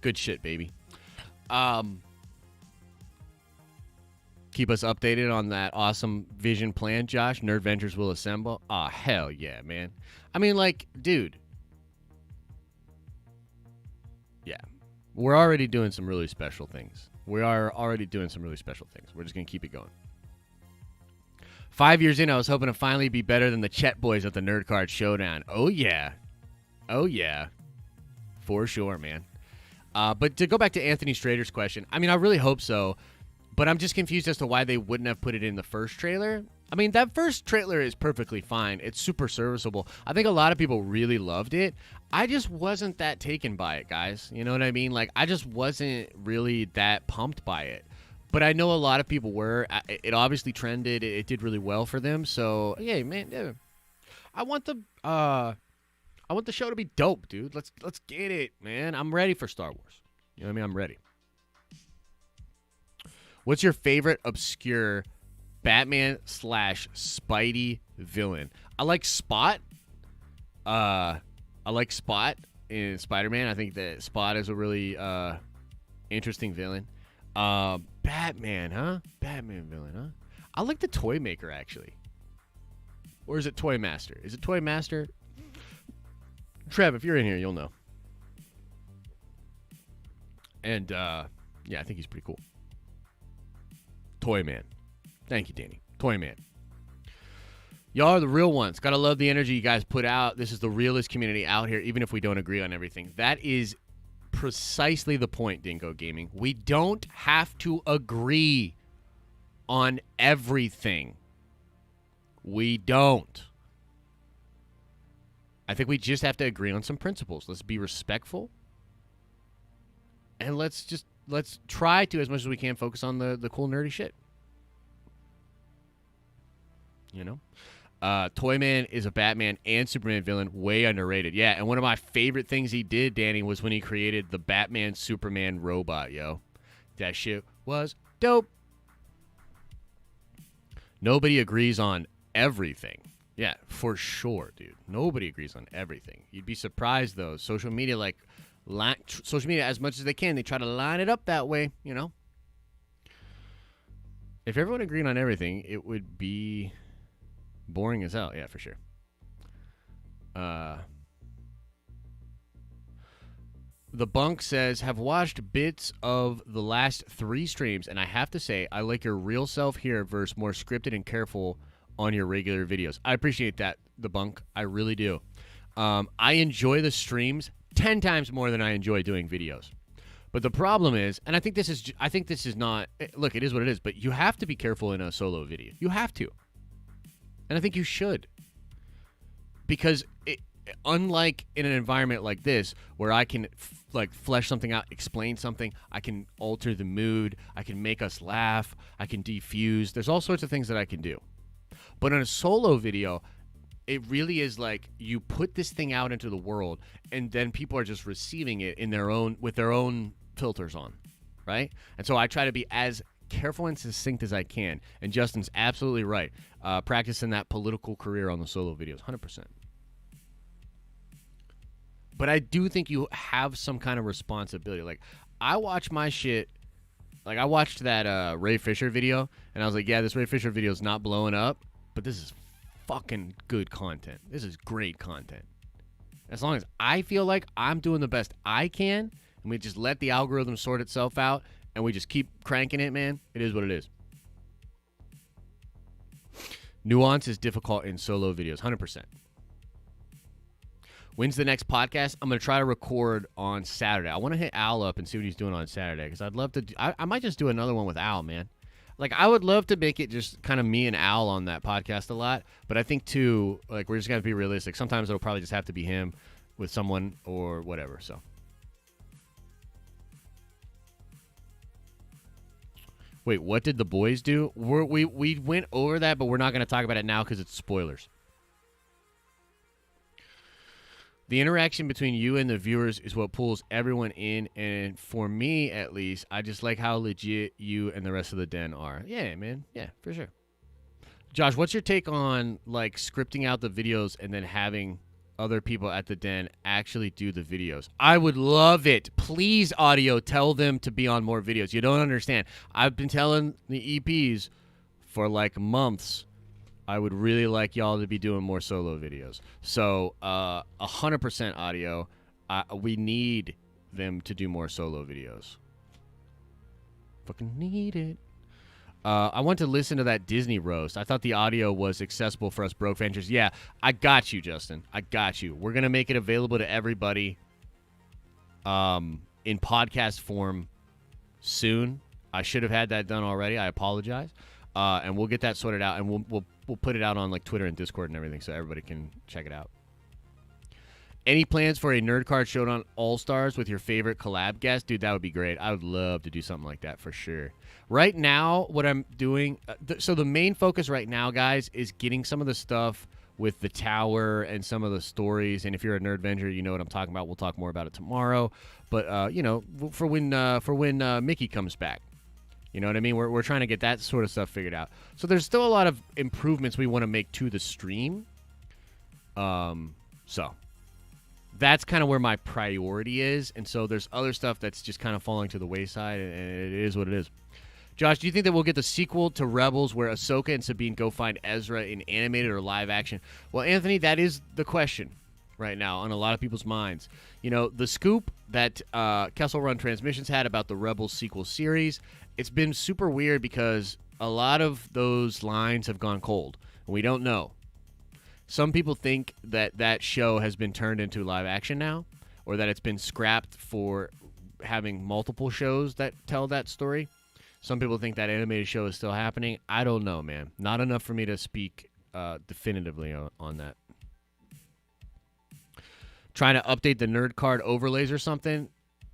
Good shit, baby. Keep us updated on that awesome vision plan, Josh. Nerd Ventures will assemble. Oh, hell yeah, man. I mean, like, dude. Yeah. We're already doing some really special things. We're just going to keep it going. 5 years in, I was hoping to finally be better than the Chet boys at the Nerd Card Showdown. Oh, yeah. For sure, man. But to go back to Anthony Strader's question, I mean, I really hope so, but I'm just confused as to why they wouldn't have put it in the first trailer. I mean, that first trailer is perfectly fine. It's super serviceable. I think a lot of people really loved it. I just wasn't that taken by it, guys. You know what I mean? Like, I just wasn't really that pumped by it. But I know a lot of people were. It obviously trended. It did really well for them. So, yeah, man, yeah. I want the show to be dope, dude. Let's get it, man. I'm ready for Star Wars. You know what I mean? I'm ready. What's your favorite obscure Batman / Spidey villain? I like Spot. In Spider-Man. I think that Spot is a really interesting villain. Batman, huh? Batman villain, huh? I like the Toy Maker, actually. Or is it Toy Master? Is it Toy Master? Trev, if you're in here, you'll know. And, yeah, I think he's pretty cool. Toy Man. Thank you, Danny. Toy Man. Y'all are the real ones. Gotta love the energy you guys put out. This is the realest community out here, even if we don't agree on everything. That is precisely the point, Dingo Gaming. We don't have to agree on everything. We don't. I think we just have to agree on some principles. Let's be respectful. And let's try to, as much as we can, focus on the cool, nerdy shit. You know? Toyman is a Batman and Superman villain. Way underrated. Yeah, and one of my favorite things he did, Danny, was when he created the Batman Superman robot, yo. That shit was dope. Nobody agrees on everything. Yeah, for sure, dude. Nobody agrees on everything. You'd be surprised, though. Social media, as much as they can, they try to line it up that way, you know? If everyone agreed on everything, it would be boring as hell. Yeah, for sure. The Bunk says, have watched bits of the last 3 streams, and I have to say, I like your real self here versus more scripted and careful on your regular videos. I appreciate that, The Bunk. I really do. I enjoy the streams 10 times more than I enjoy doing videos. But the problem is, and I think this is not, look, it is what it is, but you have to be careful in a solo video. You have to. And I think you should. Because unlike in an environment like this, where I can flesh something out, explain something, I can alter the mood, I can make us laugh, I can defuse. There's all sorts of things that I can do. But in a solo video, it really is like you put this thing out into the world, and then people are just receiving it in with their own filters on, right? And so I try to be as careful and succinct as I can. And Justin's absolutely right. Practicing that political career on the solo videos, 100%. But I do think you have some kind of responsibility. Like, I watch my shit. Like, I watched that Ray Fisher video, and I was like, yeah, this Ray Fisher video is not blowing up, but this is fucking good content. This is great content. As long as I feel like I'm doing the best I can, and we just let the algorithm sort itself out, and we just keep cranking it, man, it is what it is. Nuance is difficult in solo videos, 100%. When's the next podcast? I'm going to try to record on Saturday. I want to hit Al up and see what he's doing on Saturday, because I'd love to I might just do another one with Al, man. Like, I would love to make it just kind of me and Al on that podcast a lot, but I think, too, like, we're just going to be realistic. Sometimes it'll probably just have to be him with someone or whatever, so. Wait, what did the boys do? We went over that, but we're not going to talk about it now because it's spoilers. The interaction between you and the viewers is what pulls everyone in, and for me, at least, I just like how legit you and the rest of the den are. Yeah, man. Yeah, for sure. Josh, what's your take on, like, scripting out the videos and then having other people at the den actually do the videos? I would love it. Please, audio, tell them to be on more videos. You don't understand. I've been telling the EPs for, like, months, I would really like y'all to be doing more solo videos. So, 100% audio. We need them to do more solo videos. Fucking need it. I want to listen to that Disney roast. I thought the audio was accessible for us broke ventures. Yeah, I got you, Justin. I got you. We're going to make it available to everybody in podcast form soon. I should have had that done already. I apologize. And we'll get that sorted out, and we'll put it out on, like, Twitter and Discord and everything so everybody can check it out. Any plans for a Nerd Card Showdown All-Stars with your favorite collab guest? Dude, that would be great. I would love to do something like that for sure. Right now, what I'm doing... so the main focus right now, guys, is getting some of the stuff with the tower and some of the stories. And if you're a Nerd Venger, you know what I'm talking about. We'll talk more about it tomorrow. But, you know, for when Mickey comes back. You know what I mean? We're trying to get that sort of stuff figured out. So there's still a lot of improvements we want to make to the stream. So that's kind of where my priority is. And so there's other stuff that's just kind of falling to the wayside, and it is what it is. Josh, do you think that we'll get the sequel to Rebels where Ahsoka and Sabine go find Ezra in animated or live action? Well, Anthony, that is the question right now on a lot of people's minds. You know, the scoop that Kessel Run Transmissions had about the Rebels sequel series, it's been super weird because a lot of those lines have gone cold. We don't know. Some people think that that show has been turned into live action now, or that it's been scrapped for having multiple shows that tell that story. Some people think that animated show is still happening. I don't know, man. Not enough for me to speak definitively on that. Trying to update the nerd card overlays or something.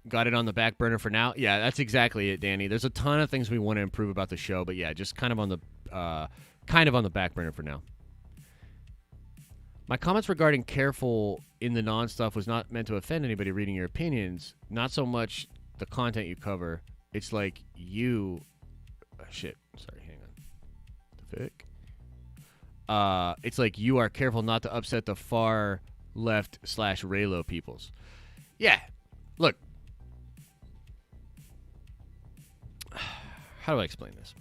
Got it on the back burner for now. Yeah, that's exactly it, Danny. There's a ton of things we want to improve about the show, but yeah, just kind of on the back burner for now. My comments regarding careful in the non-stuff was not meant to offend anybody reading your opinions. Not so much the content you cover. It's like you... shit. Sorry, hang on. The fic. It's like you are careful not to upset the far left / Raylo peoples. Yeah. Look. How do I explain this?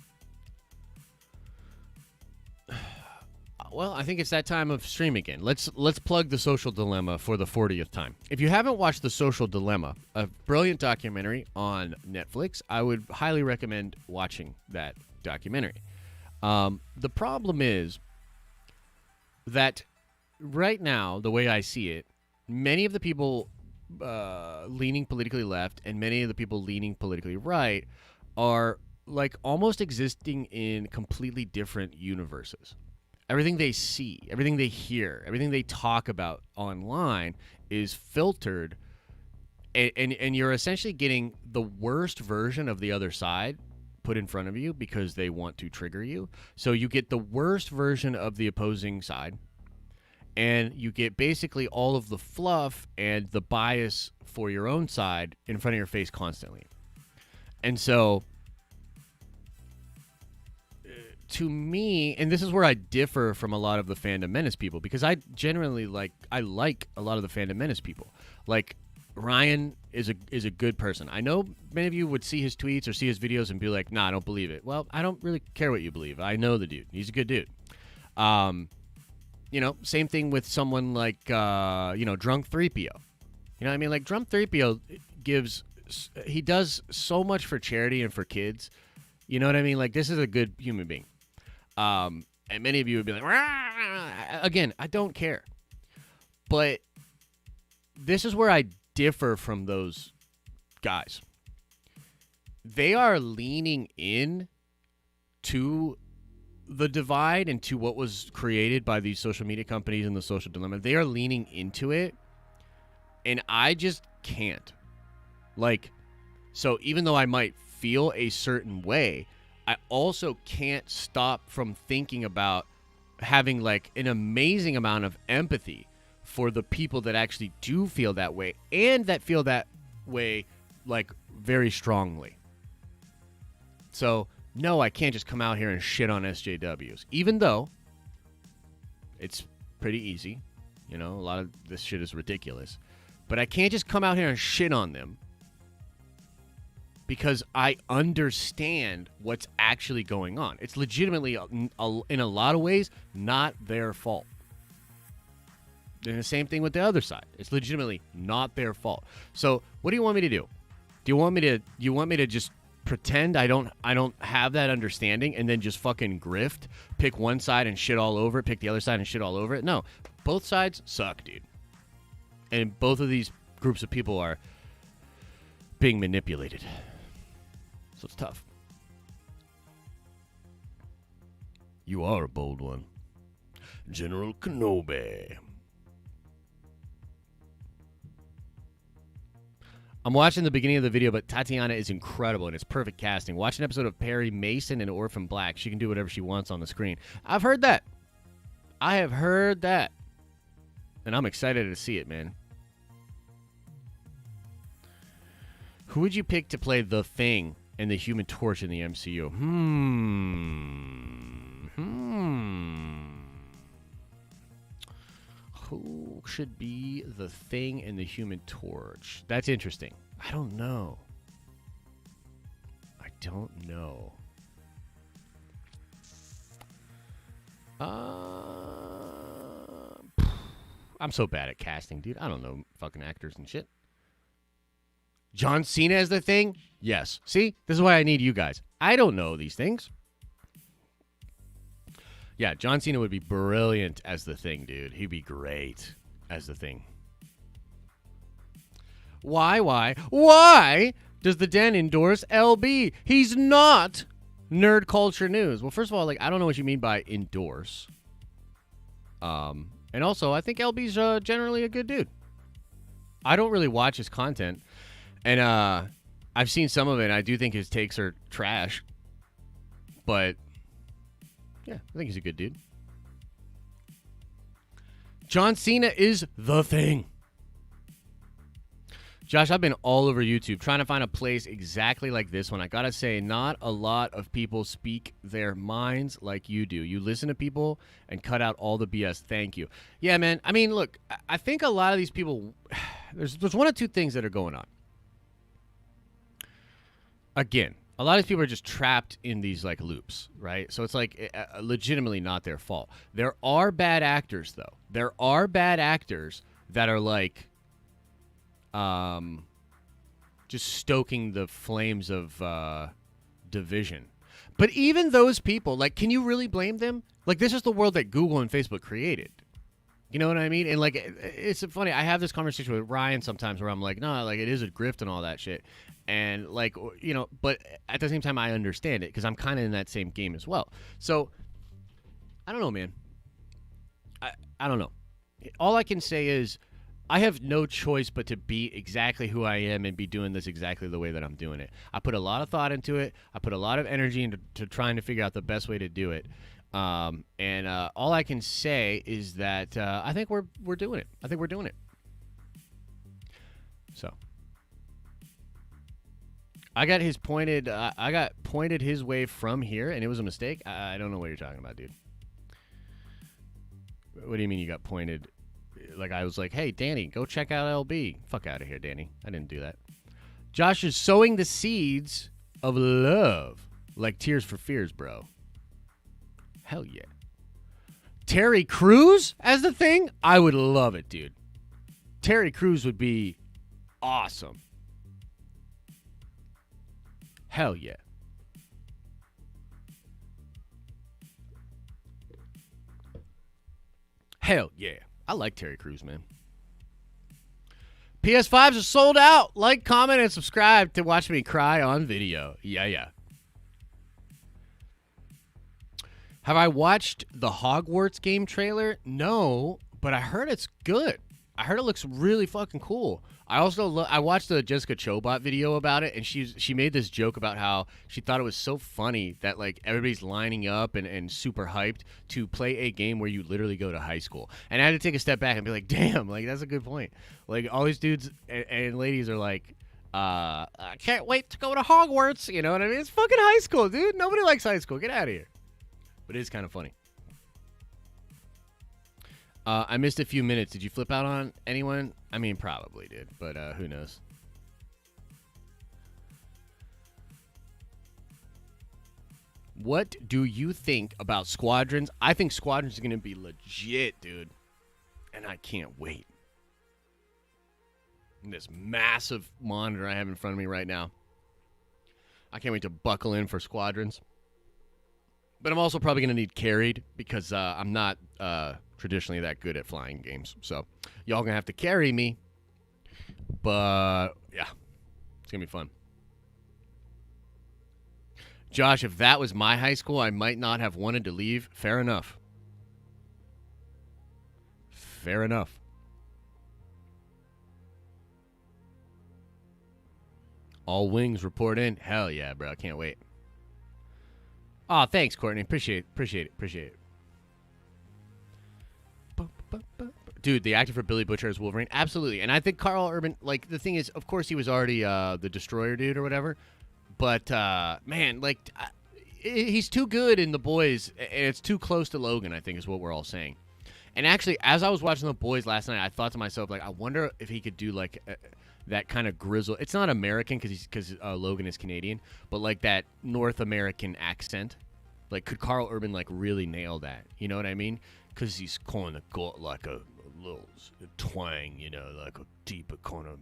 Well, I think it's that time of stream again. Let's plug The Social Dilemma for the 40th time. If you haven't watched The Social Dilemma, a brilliant documentary on Netflix, I would highly recommend watching that documentary. The problem is that right now, the way I see it, many of the people leaning politically left and many of the people leaning politically right are like almost existing in completely different universes. Everything they see, everything they hear, everything they talk about online is filtered, and you're essentially getting the worst version of the other side put in front of you because they want to trigger you. So you get the worst version of the opposing side, and you get basically all of the fluff and the bias for your own side in front of your face constantly. And so to me, and this is where I differ from a lot of the Fandom Menace people, because I generally like a lot of the Fandom Menace people. Like, Ryan is a good person. I know many of you would see his tweets or see his videos and be like, nah, I don't believe it. Well, I don't really care what you believe. I know the dude. He's a good dude. You know, same thing with someone like, Drunk 3PO. You know what I mean? Like, Drunk 3PO he does so much for charity and for kids. You know what I mean? Like, this is a good human being. And many of you would be like, rah! Again, I don't care. But this is where I differ from those guys. They are leaning in to the divide and to what was created by these social media companies and the social dilemma. They are leaning into it, and I just can't. Like, so even though I might feel a certain way, I also can't stop from thinking about having like an amazing amount of empathy for the people that actually do feel that way, and that feel that way like very strongly. So no, I can't just come out here and shit on SJWs, even though it's pretty easy. You know, a lot of this shit is ridiculous, but I can't just come out here and shit on them, because I understand what's actually going on. It's legitimately, in a lot of ways, not their fault. And the same thing with the other side. It's legitimately not their fault. So what do you want me to do? Do you want me to just pretend I don't have that understanding and then just fucking grift, pick one side and shit all over it, pick the other side and shit all over it? No. Both sides suck, dude. And both of these groups of people are being manipulated. So it's tough. You are a bold one. General Kenobi. I'm watching the beginning of the video, but Tatiana is incredible, and it's perfect casting. Watch an episode of Perry Mason and Orphan Black. She can do whatever she wants on the screen. I've heard that. I have heard that. And I'm excited to see it, man. Who would you pick to play The Thing and the Human Torch in the MCU? Who should be The Thing and the Human Torch? That's interesting. I don't know. I'm so bad at casting, dude. I don't know fucking actors and shit. John Cena as The Thing? Yes. See? This is why I need you guys. I don't know these things. Yeah, John Cena would be brilliant as The Thing, dude. He'd be great as The Thing. Why does the Den endorse LB? He's not Nerd Culture News. Well, first of all, like, I don't know what you mean by endorse. And also, I think LB's generally a good dude. I don't really watch his content. And I've seen some of it, and I do think his takes are trash. But yeah, I think he's a good dude. John Cena is The Thing. Josh, I've been all over YouTube trying to find a place exactly like this one. I gotta say, not a lot of people speak their minds like you do. You listen to people and cut out all the BS. Thank you. Yeah, man. I mean, look, I think a lot of these people, there's one of two things that are going on. Again, a lot of people are just trapped in these like loops, right? So it's like legitimately not their fault. There are bad actors, though. There are bad actors that are like just stoking the flames of division. But even those people, like, can you really blame them? Like, this is the world that Google and Facebook created. You know what I mean? And like, it's funny. I have this conversation with Ryan sometimes where I'm like, no, like, it is a grift and all that shit. And like, you know, but at the same time, I understand it because I'm kind of in that same game as well. So I don't know, man. I don't know. All I can say is I have no choice but to be exactly who I am and be doing this exactly the way that I'm doing it. I put a lot of thought into it. I put a lot of energy into trying to figure out the best way to do it. And all I can say is that I think we're doing it. I think we're doing it. So I got his pointed. I got pointed his way from here, and it was a mistake. I don't know what you're talking about, dude. What do you mean you got pointed? Like I was like, hey, Danny, go check out LB. Fuck out of here, Danny. I didn't do that. Josh is sowing the seeds of love, like Tears for Fears, bro. Hell yeah. Terry Crews as the thing? I would love it, dude. Terry Crews would be awesome. Hell yeah. Hell yeah. I like Terry Crews, man. PS5s are sold out. Like, comment, and subscribe to watch me cry on video. Yeah. Have I watched the Hogwarts game trailer? No, but I heard it's good. I heard it looks really fucking cool. I also I watched the Jessica Chobot video about it, and she made this joke about how she thought it was so funny that like everybody's lining up and super hyped to play a game where you literally go to high school. And I had to take a step back and be like, damn, like that's a good point. Like all these dudes and ladies are like, I can't wait to go to Hogwarts. You know what I mean? It's fucking high school, dude. Nobody likes high school. Get out of here. But it is kind of funny. I missed a few minutes. Did you flip out on anyone? I mean, probably did, but who knows? What do you think about Squadrons? I think Squadrons is going to be legit, dude. And I can't wait. And this massive monitor I have in front of me right now. I can't wait to buckle in for Squadrons. But I'm also probably going to need carried because I'm not traditionally that good at flying games. So y'all going to have to carry me. But, yeah, it's going to be fun. Josh, if that was my high school, I might not have wanted to leave. Fair enough. Fair enough. All wings report in. Hell yeah, bro. I can't wait. Oh, thanks, Courtney. Appreciate it. Dude, the actor for Billy Butcher as Wolverine, absolutely. And I think Carl Urban, like, the thing is, of course, he was already the Destroyer dude or whatever. But, man, like, he's too good in The Boys, and it's too close to Logan, I think is what we're all saying. And actually, as I was watching The Boys last night, I thought to myself, like, I wonder if he could do, like, that kind of grizzle. It's not American because Logan is Canadian, but, like, that North American accent. Like, could Carl Urban, like, really nail that? You know what I mean? Because he's kind of got, like, a little twang, you know, like a deeper kind of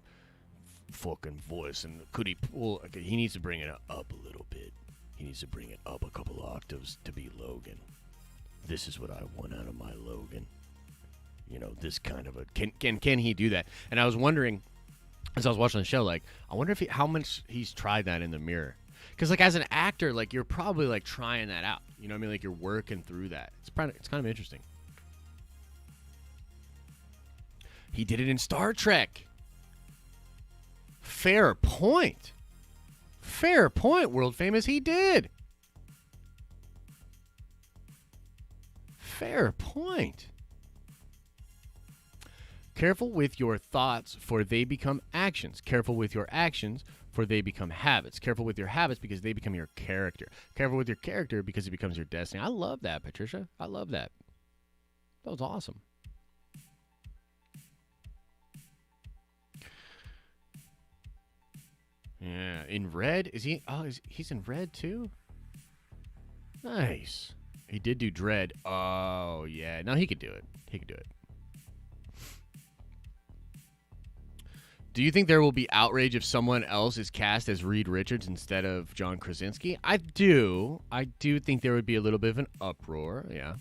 fucking voice. And could he pull? Okay, he needs to bring it up a little bit. He needs to bring it up a couple octaves to be Logan. This is what I want out of my Logan. You know, this kind of a can he do that? And I was wondering, as I was watching the show, like, I wonder if how much he's tried that in the mirror. Because, like, as an actor, like, you're probably, like, trying that out. You know what I mean? Like, you're working through that. It's kind of interesting. He did it in Star Trek. Fair point. Fair point, world famous. He did. Fair point. Careful with your thoughts, for they become actions. Careful with your actions, for they become habits. Careful with your habits, because they become your character. Careful with your character, because it becomes your destiny. I love that, Patricia. I love that. That was awesome. Yeah, in Red? Is he? Oh, he's in Red too? Nice. He did do Dread. Oh, yeah. No, he could do it. He could do it. Do you think there will be outrage if someone else is cast as Reed Richards instead of John Krasinski? I do. I do think there would be a little bit of an uproar. Yeah.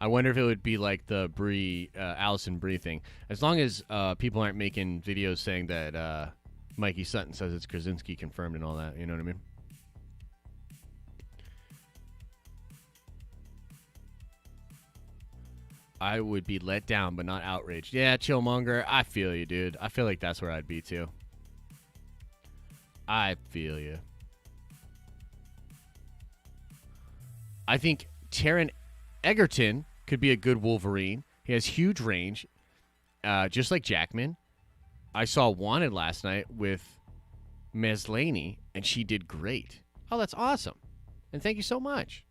I wonder if it would be like the Allison Brie thing. As long as people aren't making videos saying that Mikey Sutton says it's Krasinski confirmed and all that. You know what I mean? I would be let down, but not outraged. Yeah, Chillmonger, I feel you, dude. I feel like that's where I'd be, too. I feel you. I think Taron Egerton could be a good Wolverine. He has huge range, just like Jackman. I saw Wanted last night with Meslany, and she did great. Oh, that's awesome. And thank you so much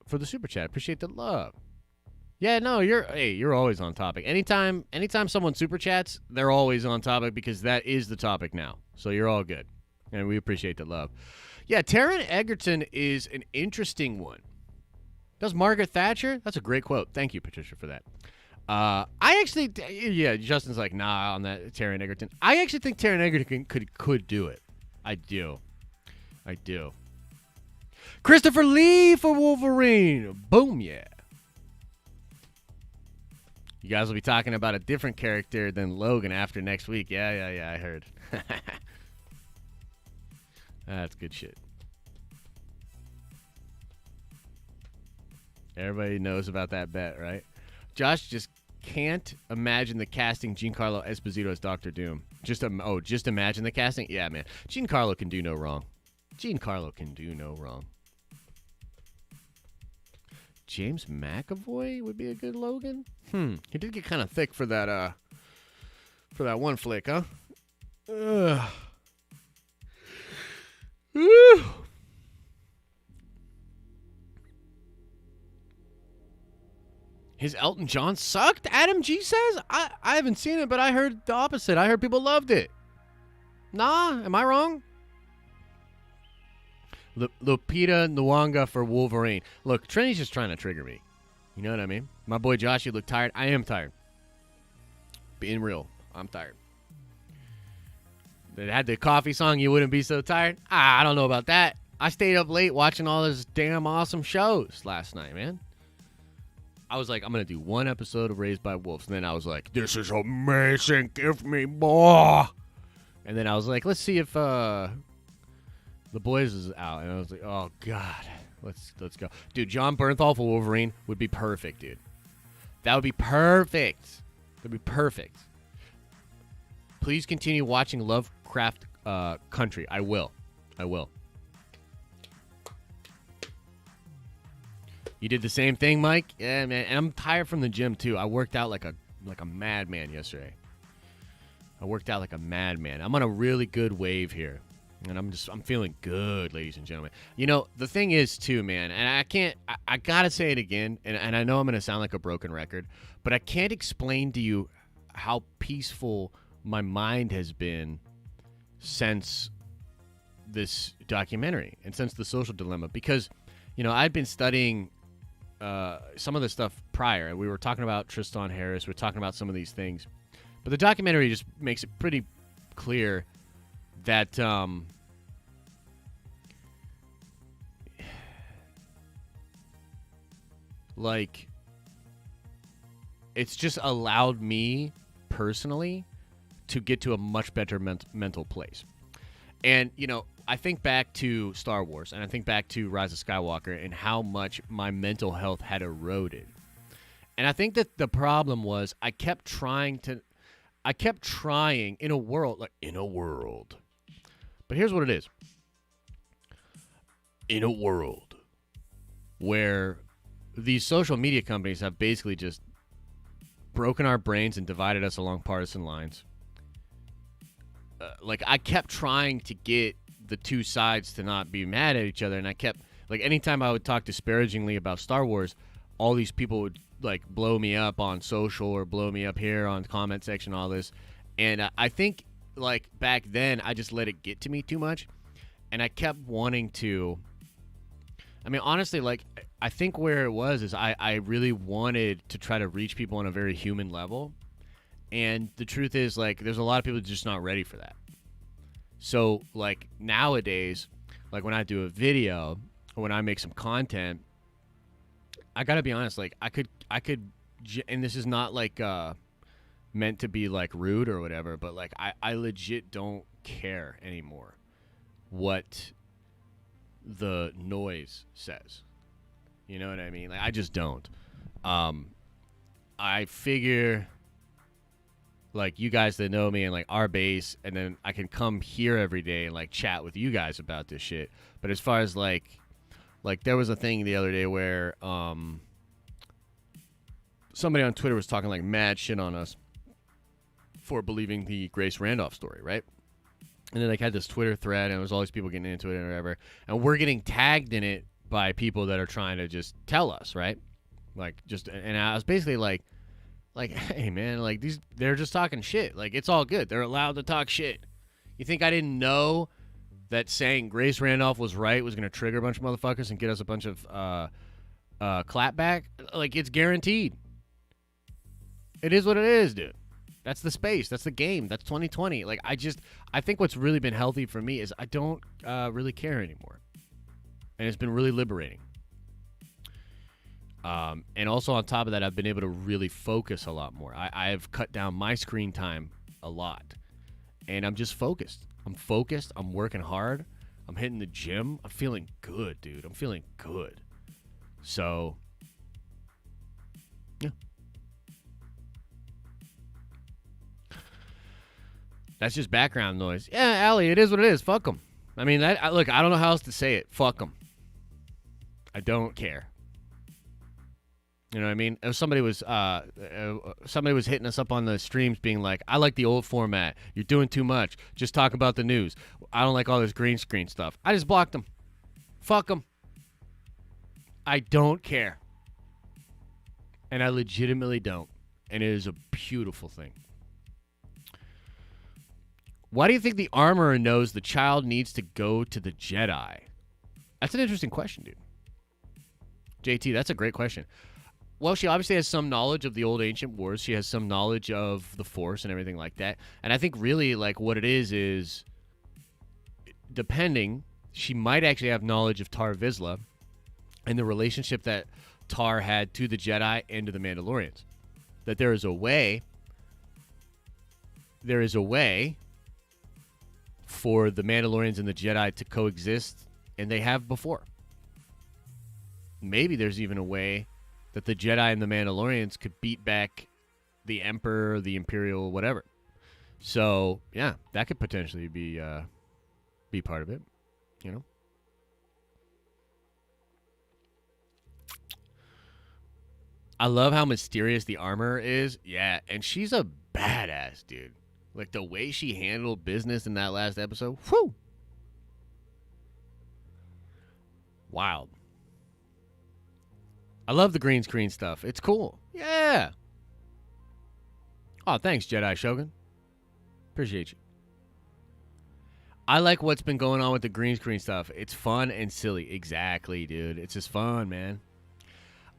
for the super chat. Appreciate the love. Yeah, no, you're always on topic. Anytime someone super chats, they're always on topic because that is the topic now. So you're all good. And we appreciate the love. Yeah, Taron Egerton is an interesting one. Does Margaret Thatcher? That's a great quote. Thank you, Patricia, for that. Justin's like, nah, on that Taron Egerton. I actually think Taron Egerton could do it. I do. Christopher Lee for Wolverine. Boom, yeah. You guys will be talking about a different character than Logan after next week. Yeah, I heard. That's good shit. Everybody knows about that bet, right? Josh just can't imagine the casting Giancarlo Esposito as Doctor Doom. Just imagine the casting? Yeah, man. Giancarlo can do no wrong. James McAvoy would be a good Logan? He did get kind of thick for that one flick, huh? Ugh. Woo. His Elton John sucked? Adam G says? I haven't seen it, but I heard the opposite. I heard people loved it. Nah, am I wrong? Lupita Nyong'o for Wolverine. Look, Trinity's just trying to trigger me. You know what I mean? My boy Josh, you look tired. I am tired. Being real, I'm tired. If it had the coffee song, you wouldn't be so tired? I don't know about that. I stayed up late watching all those damn awesome shows last night, man. I was like, I'm going to do one episode of Raised by Wolves. And then I was like, this is amazing. Give me more. And then I was like, let's see if The Boys is out. And I was like, oh, God. Let's go. Dude, John Bernthal for Wolverine would be perfect, dude. That would be perfect. That'd be perfect. Please continue watching Lovecraft Country. I will. You did the same thing, Mike? Yeah, man. And I'm tired from the gym, too. I worked out like a madman yesterday. I'm on a really good wave here. And I'm feeling good, ladies and gentlemen. You know, the thing is, too, man, and I got to say it again, and I know I'm going to sound like a broken record, but I can't explain to you how peaceful my mind has been since this documentary and since The Social Dilemma. Because, you know, I'd been studying some of the stuff prior, and we were talking about Tristan Harris. We're talking about some of these things. But the documentary just makes it pretty clear that like it's just allowed me personally to get to a much better mental place. And, you know, I think back to Star Wars, and I think back to Rise of Skywalker and how much my mental health had eroded. And I think that the problem was I kept trying in a world. But here's what it is. In a world where these social media companies have basically just broken our brains and divided us along partisan lines. I kept trying to get the two sides to not be mad at each other, and I kept, anytime I would talk disparagingly about Star Wars, all these people would, blow me up on social or blow me up here on the comment section, all this. And I think, back then, I just let it get to me too much, and I kept wanting to, honestly, I think where it was is I really wanted to try to reach people on a very human level. And the truth is, there's a lot of people just not ready for that. So, nowadays, when I do a video or when I make some content, I gotta be honest, I could, and this is not, meant to be, rude or whatever, but, I legit don't care anymore what the noise says. You know what I mean? I just don't. I figure... you guys that know me and our base, and then I can come here every day and chat with you guys about this shit. But as far as there was a thing the other day where somebody on Twitter was talking mad shit on us for believing the Grace Randolph story, right? And then like had this Twitter thread, and it was all these people getting into it and whatever. And we're getting tagged in it by people that are trying to just tell us, right? Like just, and I was basically like, hey man, like they're just talking shit. Like it's all good. They're allowed to talk shit. You think I didn't know that saying Grace Randolph was right was going to trigger a bunch of motherfuckers and get us a bunch of clapback? Like it's guaranteed. It is what it is, dude. That's the space. That's the game. That's 2020. Like I think what's really been healthy for me is I don't really care anymore, and it's been really liberating. And also on top of that, I've been able to really focus a lot more. I've cut down my screen time a lot, and I'm just focused. I'm focused. I'm working hard. I'm hitting the gym. I'm feeling good, dude. I'm feeling good. So, yeah. That's just background noise. Yeah, Allie, it is what it is. Fuck them. I mean, look, I don't know how else to say it. Fuck them. I don't care. You know what I mean? If somebody was hitting us up on the streams being like, I like the old format. You're doing too much. Just talk about the news. I don't like all this green screen stuff. I just blocked them. Fuck them. I don't care. And I legitimately don't. And it is a beautiful thing. Why do you think the armorer knows the child needs to go to the Jedi? That's an interesting question, dude. JT, that's a great question. Well, she obviously has some knowledge of the old ancient wars. She has some knowledge of the Force and everything like that. And I think really like what it is depending, she might actually have knowledge of Tar Vizsla and the relationship that Tar had to the Jedi and to the Mandalorians. That there is a way for the Mandalorians and the Jedi to coexist, and they have before. Maybe there's even a way that the Jedi and the Mandalorians could beat back the Emperor, the Imperial, whatever. So, yeah, that could potentially be part of it, you know? I love how mysterious the armor is. Yeah, and she's a badass, dude. Like, the way she handled business in that last episode, whew! Wild. I love the green screen stuff. It's cool. Yeah. Oh, thanks, Jedi Shogun. Appreciate you. I like what's been going on with the green screen stuff. It's fun and silly. Exactly, dude. It's just fun, man.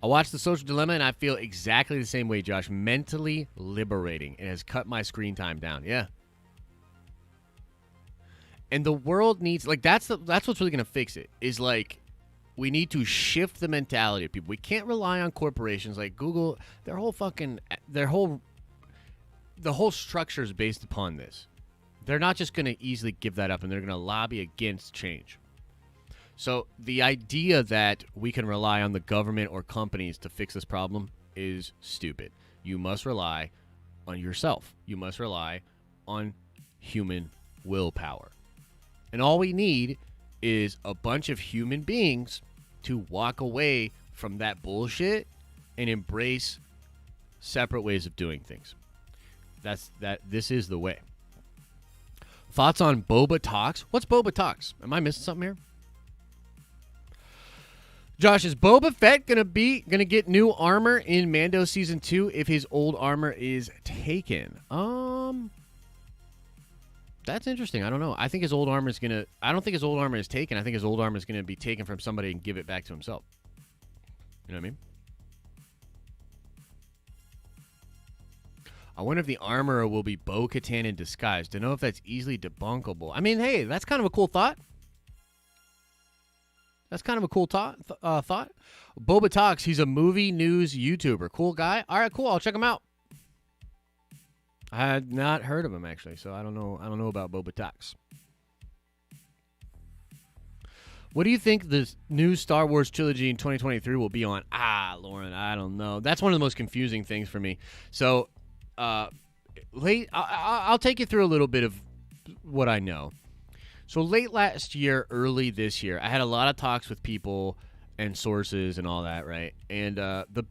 I watched The Social Dilemma, and I feel exactly the same way, Josh. Mentally liberating. It has cut my screen time down. Yeah. And the world needs, like, that's what's really going to fix it, is, like, we need to shift the mentality of people. We can't rely on corporations like Google. The whole structure is based upon this. They're not just going to easily give that up, and they're going to lobby against change. So the idea that we can rely on the government or companies to fix this problem is stupid. You must rely on yourself. You must rely on human willpower. And all we need is a bunch of human beings to walk away from that bullshit and embrace separate ways of doing things. This is the way. Thoughts on Boba Talks? What's Boba Talks? Am I missing something here? Josh, is Boba Fett gonna get new armor in Mando season 2 if his old armor is taken? That's interesting. I don't know. I think his old armor is gonna. I don't think his old armor is taken. I think his old armor is gonna be taken from somebody and give it back to himself. You know what I mean? I wonder if the armorer will be Bo-Katan in disguise. Don't know if that's easily debunkable. I mean, hey, that's kind of a cool thought. That's kind of a cool thought. Boba Talks. He's a movie news YouTuber. Cool guy. All right, cool. I'll check him out. I had not heard of him actually, so I don't know. I don't know about Boba Talks. What do you think the new Star Wars trilogy in 2023 will be on? Lauren, I don't know. That's one of the most confusing things for me. So, I'll take you through a little bit of what I know. So late last year, early this year, I had a lot of talks with people and sources and all that, right? And the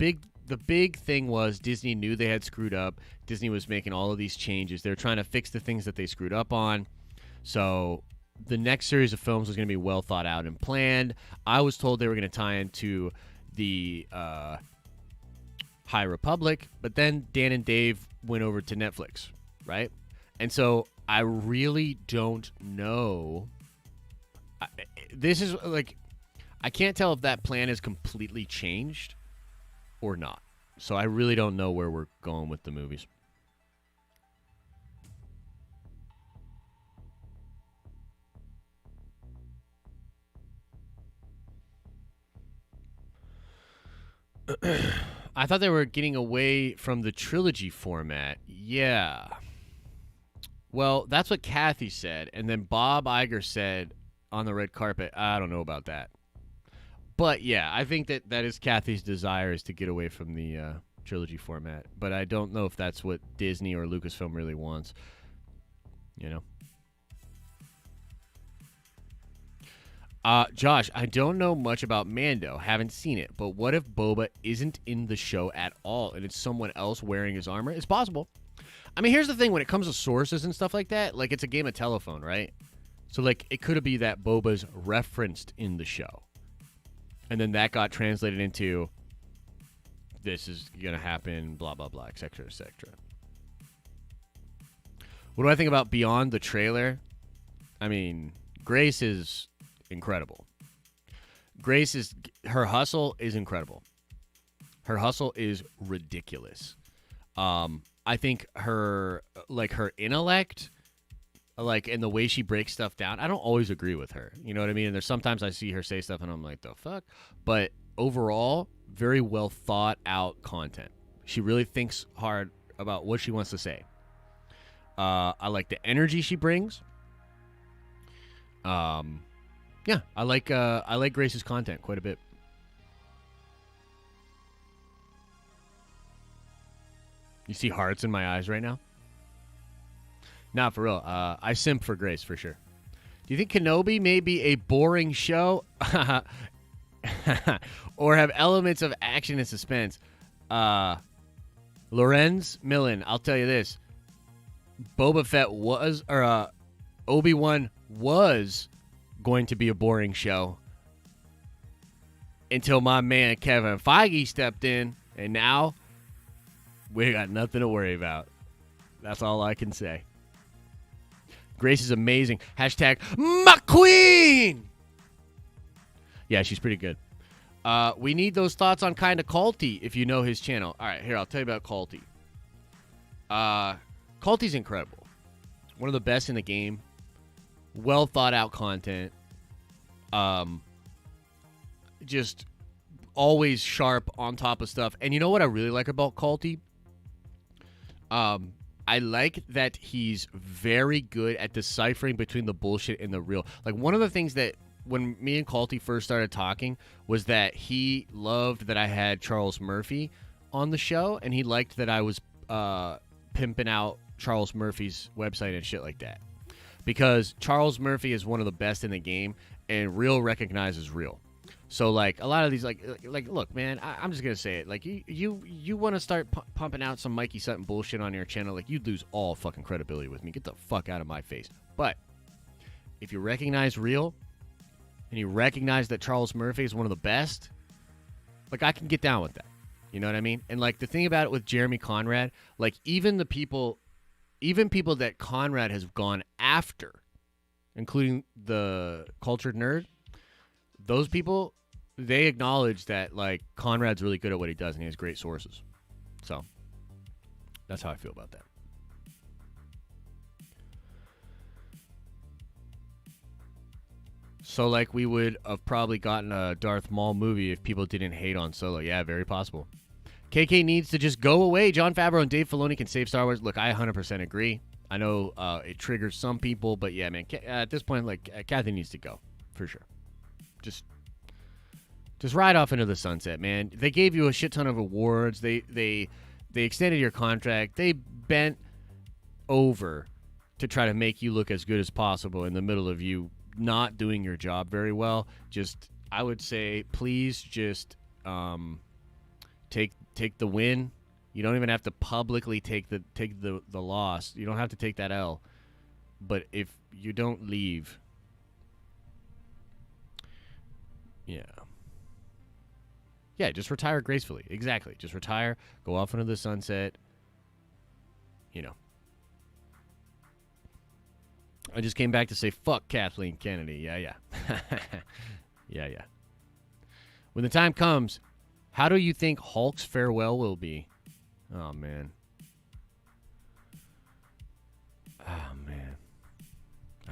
big thing was Disney knew they had screwed up. Disney was making all of these changes. They're trying to fix the things that they screwed up on. So the next series of films was going to be well thought out and planned. I was told they were going to tie into the High Republic, but then Dan and Dave went over to Netflix, right? And so I really don't know. This is like, I can't tell if that plan has completely changed or not. So I really don't know where we're going with the movies. I thought they were getting away from the trilogy format. Yeah. Well, that's what Kathy said. And then Bob Iger said on the red carpet, I don't know about that. But yeah, I think that is Kathy's desire, is to get away from the trilogy format. But I don't know if that's what Disney or Lucasfilm really wants. You know? Josh, I don't know much about Mando. Haven't seen it. But what if Boba isn't in the show at all and it's someone else wearing his armor? It's possible. I mean, here's the thing. When it comes to sources and stuff like that, like, it's a game of telephone, right? So, like, it could be that Boba's referenced in the show. And then that got translated into, this is going to happen, blah, blah, blah, et cetera, et cetera. What do I think about Beyond the trailer? I mean, Grace is incredible. Her hustle is incredible. Her hustle is ridiculous. I think her intellect, like, and the way she breaks stuff down, I don't always agree with her. You know what I mean? And there's sometimes I see her say stuff and I'm like, the fuck? But overall, very well thought out content. She really thinks hard about what she wants to say. I like the energy she brings. Yeah, I like Grace's content quite a bit. You see hearts in my eyes right now? Nah, for real. I simp for Grace, for sure. Do you think Kenobi may be a boring show? Or have elements of action and suspense? Lorenz Millen, I'll tell you this. Boba Fett was, or Obi-Wan was going to be a boring show until my man Kevin Feige stepped in, and now we got nothing to worry about. That's all I can say. Grace is amazing. Hashtag McQueen. Yeah, she's pretty good. We need those thoughts on Kinda Culty if you know his channel. All right, here, I'll tell you about Culty. Culty's incredible. One of the best in the game. Well thought out content. Just always sharp, on top of stuff. And you know what I really like about Culty? I like that he's very good at deciphering between the bullshit and the real. Like, one of the things that when me and Culty first started talking was that he loved that I had Charles Murphy on the show, and he liked that I was pimping out Charles Murphy's website and shit like that. Because Charles Murphy is one of the best in the game, and real recognizes real. So, like, a lot of these, like look, man, I'm just going to say it. Like, you want to start pumping out some Mikey Sutton bullshit on your channel, like, you'd lose all fucking credibility with me. Get the fuck out of my face. But if you recognize real, and you recognize that Charles Murphy is one of the best, like, I can get down with that. You know what I mean? And, like, the thing about it with Jeremy Conrad, like, even people that Conrad has gone after, including the Cultured Nerd, those people, they acknowledge that, like, Conrad's really good at what he does and he has great sources. So, that's how I feel about that. So, like, we would have probably gotten a Darth Maul movie if people didn't hate on Solo. Yeah, very possible. KK needs to just go away. Jon Favreau and Dave Filoni can save Star Wars. Look, I 100% agree. I know it triggers some people, but yeah, man, at this point, like, Kathy needs to go, for sure. Just ride off into the sunset, man. They gave you a shit ton of awards. They extended your contract. They bent over to try to make you look as good as possible in the middle of you not doing your job very well. Just, I would say, please just take the win. You don't even have to publicly take the loss. You don't have to take that L. But if you don't leave, yeah, just retire gracefully. Exactly. Just retire, go off into the sunset. You know. I just came back to say fuck Kathleen Kennedy. Yeah. Yeah. When the time comes, how do you think Hulk's farewell will be? Oh, man.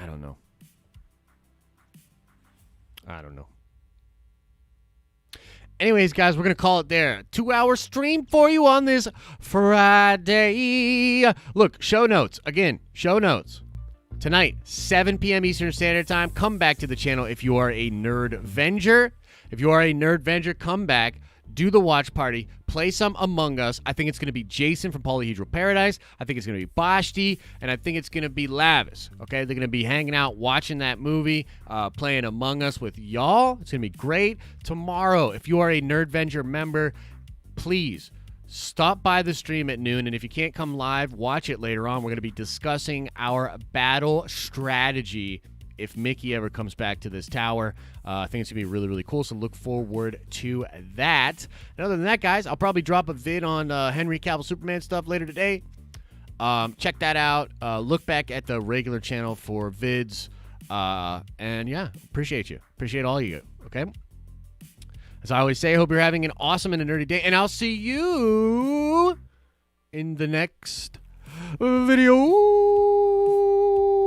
I don't know. Anyways, guys, we're going to call it there. 2-hour stream for you on this Friday. Look, show notes. Again, show notes. Tonight, 7 p.m. Eastern Standard Time. Come back to the channel if you are a Nerd Venger. If you are a Nerd Venger, come back. Do the watch party. Play some Among Us. I think it's going to be Jason from Polyhedral Paradise. I think it's going to be Bashti. And I think it's going to be Lavis. Okay? They're going to be hanging out, watching that movie, playing Among Us with y'all. It's going to be great. Tomorrow, if you are a Nerd Venger member, please stop by the stream at noon. And if you can't come live, watch it later on. We're going to be discussing our battle strategy if Mickey ever comes back to this tower. I think it's going to be really, really cool, so look forward to that. And other than that, guys, I'll probably drop a vid on Henry Cavill Superman stuff later today. Check that out. Look back at the regular channel for vids. And, yeah, appreciate you. Appreciate all you, okay? As I always say, I hope you're having an awesome and a nerdy day, and I'll see you in the next video.